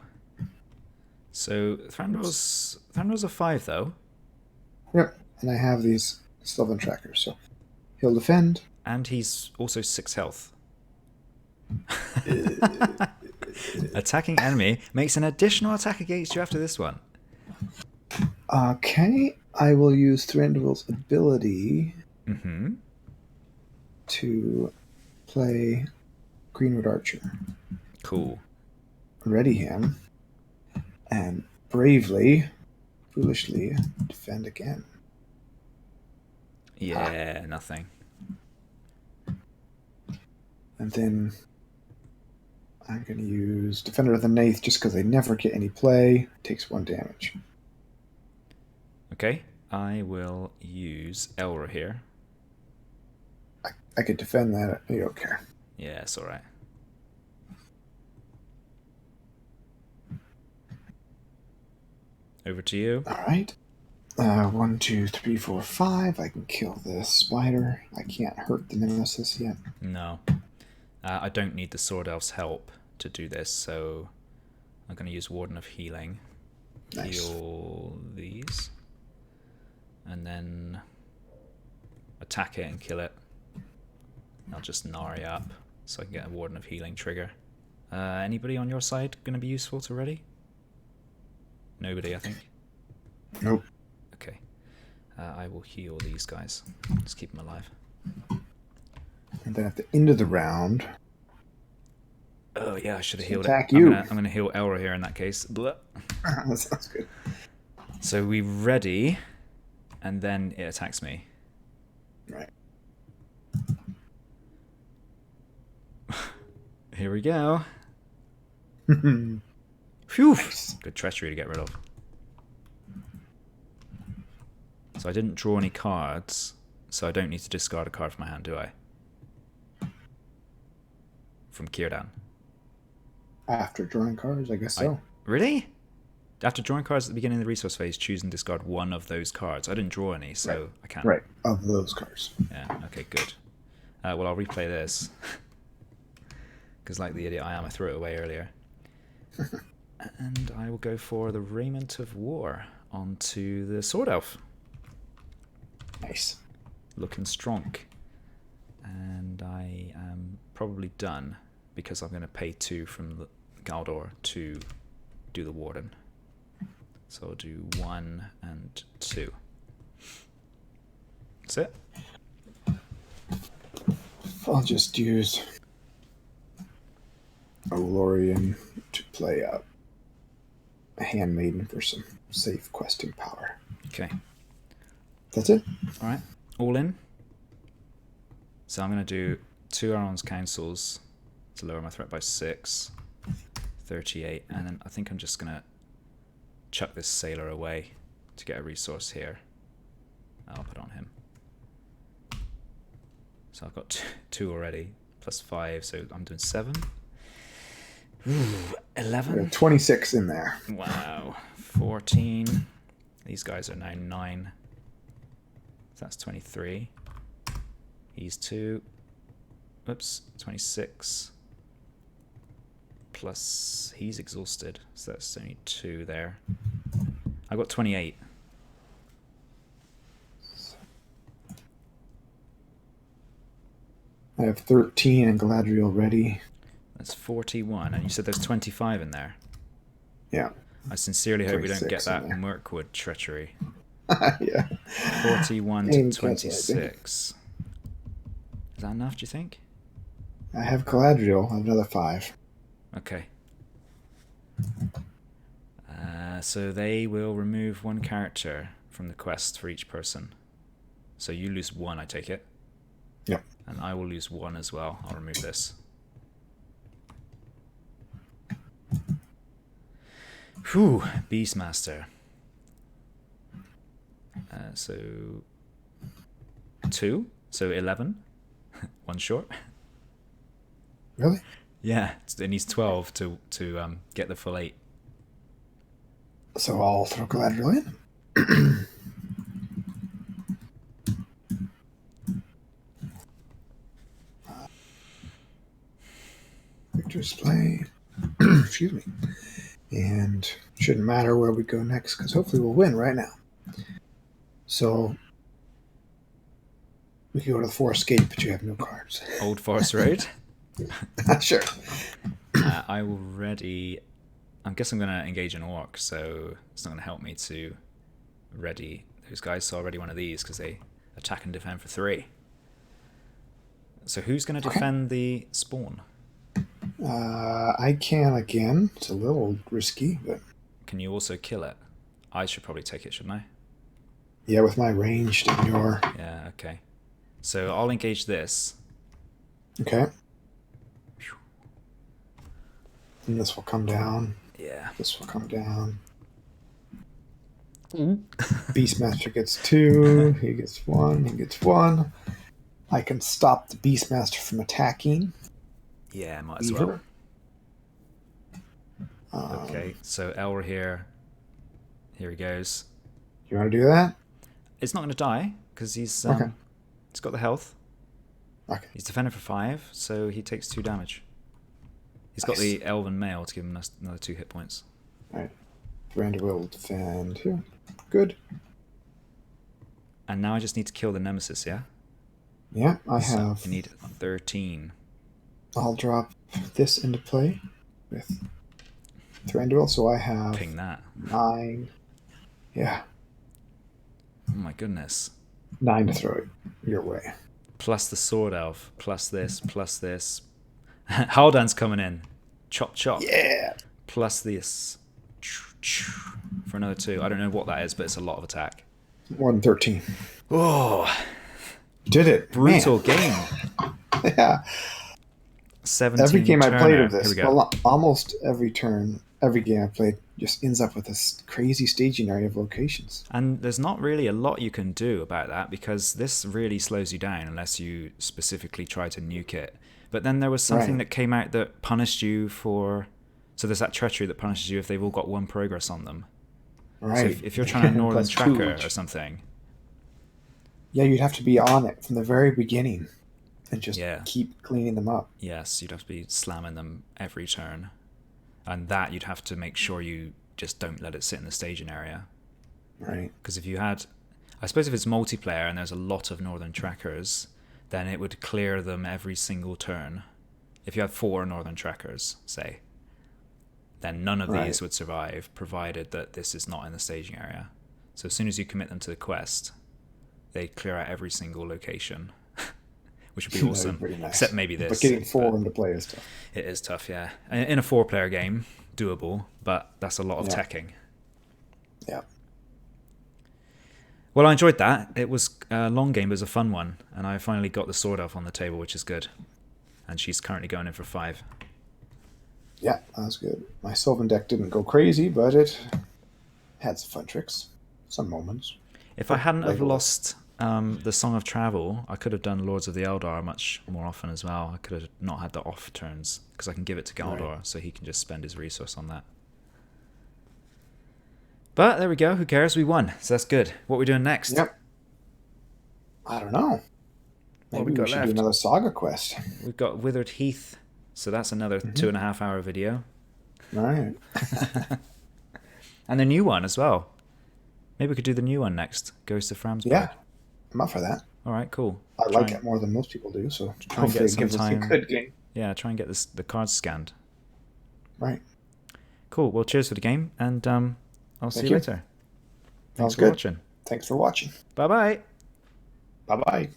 So Thranduil's a 5 though, Yep, and I have these Silvan trackers, so he'll defend. and he's also 6 health. Attacking enemy makes an additional attack against you after this one. Okay, I will use Thranduil's ability Mm-hmm. to play Greenwood Archer. Cool. Ready him, and bravely, foolishly, defend again. Yeah, nothing. And then I'm going to use Defender of the Nath just because they never get any play. Takes 1 damage. Okay, I will use Elra here. I could defend that. You don't care. Yeah, it's alright. Over to you. All right. 1, 2, 3, 4, 5. I can kill this spider. I can't hurt the Nemesis yet. No. I don't need the Sword Elf's help to do this, so I'm going to use Warden of Healing. Nice. Heal these. And then attack it and kill it. I'll just Nari up so I can get a Warden of Healing trigger. Anybody on your side going to be useful to ready? Nobody, I think. Nope. Okay. I will heal these guys. Just keep them alive. And then at the end of the round, Oh yeah, I should have healed it. attack you. I'm gonna heal Elra here in that case. Blah. That sounds good. So we ready, and then it attacks me. Right. Here we go. Nice. Phew! Good treachery to get rid of. So I didn't draw any cards, so I don't need to discard a card from my hand, do I? From Círdan. After drawing cards, I guess so. Really? After drawing cards at the beginning of the resource phase, choose and discard one of those cards. I didn't draw any, so Right. I can't. Right, of those cards. Yeah, okay, good. Well, I'll replay this. Because like the idiot I am, I threw it away earlier. And I will go for the Raiment of War onto the Sword Elf. Nice. Looking strong. And I am probably done because I'm going to pay 2 from the Galdor to do the Warden. So I'll do 1 and 2. That's it. I'll just use Olorian to play a Handmaiden for some safe questing power. Okay. That's it? Alright. All in. So I'm going to do 2 Aron's Councils to lower my threat by 6. 38. And then I think I'm just going to chuck this Sailor away to get a resource here. I'll put on him. So I've got 2 already, plus 5, so I'm doing 7. Ooh, 11. 26 in there. Wow. 14. These guys are now 9. So that's 23. He's 2. Oops, 26. Plus, he's exhausted, so that's only 2 there. I got 28. I have 13 and Galadriel ready. That's 41, and you said there's 25 in there. Yeah. I sincerely hope we don't get 26 that in there. Mirkwood treachery. Yeah. 41 to Ain't that 26. Is that enough, do you think? I have Galadriel. I have another 5. Okay. So they will remove 1 character from the quest for each person. So you lose 1, I take it. Yep. And I will lose 1 as well. I'll remove this. Whew, Beastmaster. So 2, so 11. 1 short. Really? Yeah, it needs 12 to get the full 8. So I'll throw Galadriel in. Victor's play. Excuse me. And shouldn't matter where we go next because hopefully we'll win right now. So we can go to the Forest Gate, but you have no cards. Old Forest Road. Sure. I will ready. I guess I'm going to engage an orc, so it's not going to help me to ready those guys. So I'll ready one of these because they attack and defend for 3. So who's going to defend the spawn? I can again. It's a little risky, but Can you also kill it? I should probably take it, shouldn't I? yeah, with my ranged and your Yeah, okay. So I'll engage this. okay. And this will come down. Yeah. This will come down. Beastmaster gets 2. He gets 1. He gets 1. I can stop the Beastmaster from attacking. Yeah, might as well. Either. Okay, so Elra here. Here he goes. You want to do that? It's not going to die because he's Okay. he's got the health. Okay. He's defending for 5, so he takes 2 damage. He's got Nice. the Elven Mail to give him another 2 hit points. Alright. Thrander will defend here. Good. And now I just need to kill the Nemesis, yeah? Yeah, I So have. I need 13. I'll drop this into play with Thranduil, so I have Ping that. 9. Yeah, Oh my goodness. 9 to throw it your way. plus the sword elf, plus this, plus this. Haldan's coming in. Chop chop. Yeah. Plus this. For another 2. I don't know what that is, but it's a lot of attack. More than 13. Oh, Did it. brutal Man. game. Yeah. 17 Every game I played of Here this, we go. well, almost every turn, every game I played just ends up with this crazy staging area of locations. And there's not really a lot you can do about that because this really slows you down unless you specifically try to nuke it. But then there was something Right. that came out that punished you for... So there's that treachery that punishes you if they've all got 1 progress on them. Right. So if you're trying to Northern Plus 2 Tracker each. or something... Yeah, you'd have to be on it from the very beginning and just Yeah. keep cleaning them up. Yes, you'd have to be slamming them every turn. And that you'd have to make sure you just don't let it sit in the staging area. Right. Because if you had... I suppose if it's multiplayer and there's a lot of Northern Trackers, then it would clear them every single turn. If you had 4 Northern Trackers, say, then none of Right. these would survive, provided that this is not in the staging area. So as soon as you commit them to the quest, they clear out every single location, which would be That'd be awesome. pretty nice. Except maybe this. But getting 4 but into play is tough. it is tough, yeah. In a 4-player game, doable, but that's a lot of Yeah. teching. Yeah. Well, I enjoyed that. It was a long game, but it was a fun one. And I finally got the sword elf on the table, which is good. And she's currently going in for 5. Yeah, that was good. My Silvan deck didn't go crazy, but it had some fun tricks. Some moments. If I hadn't have Later. lost the Song of Travel, I could have done Lords of the Eldar much more often as well. I could have not had the off turns, because I can give it to Galdor, Right. so he can just spend his resource on that. But there we go. Who cares? We won, so that's good. What are we doing next? Yep. I don't know. What Maybe we got we should left? do another saga quest. We've got Withered Heath, so that's another 2.5 hour video. All right. And the new one as well. Maybe we could do the new one next. Ghost of Framsburg. Yeah, I'm up for that. All right, cool. I like Try- it more than most people do, so try and hopefully get it gives some us a time. good game. Yeah, try and get the cards scanned. Right. Cool. Well, cheers for the game, and I'll see Thank you you. later. Sounds Thanks for good. watching. Thanks for watching. Bye-bye. Bye-bye.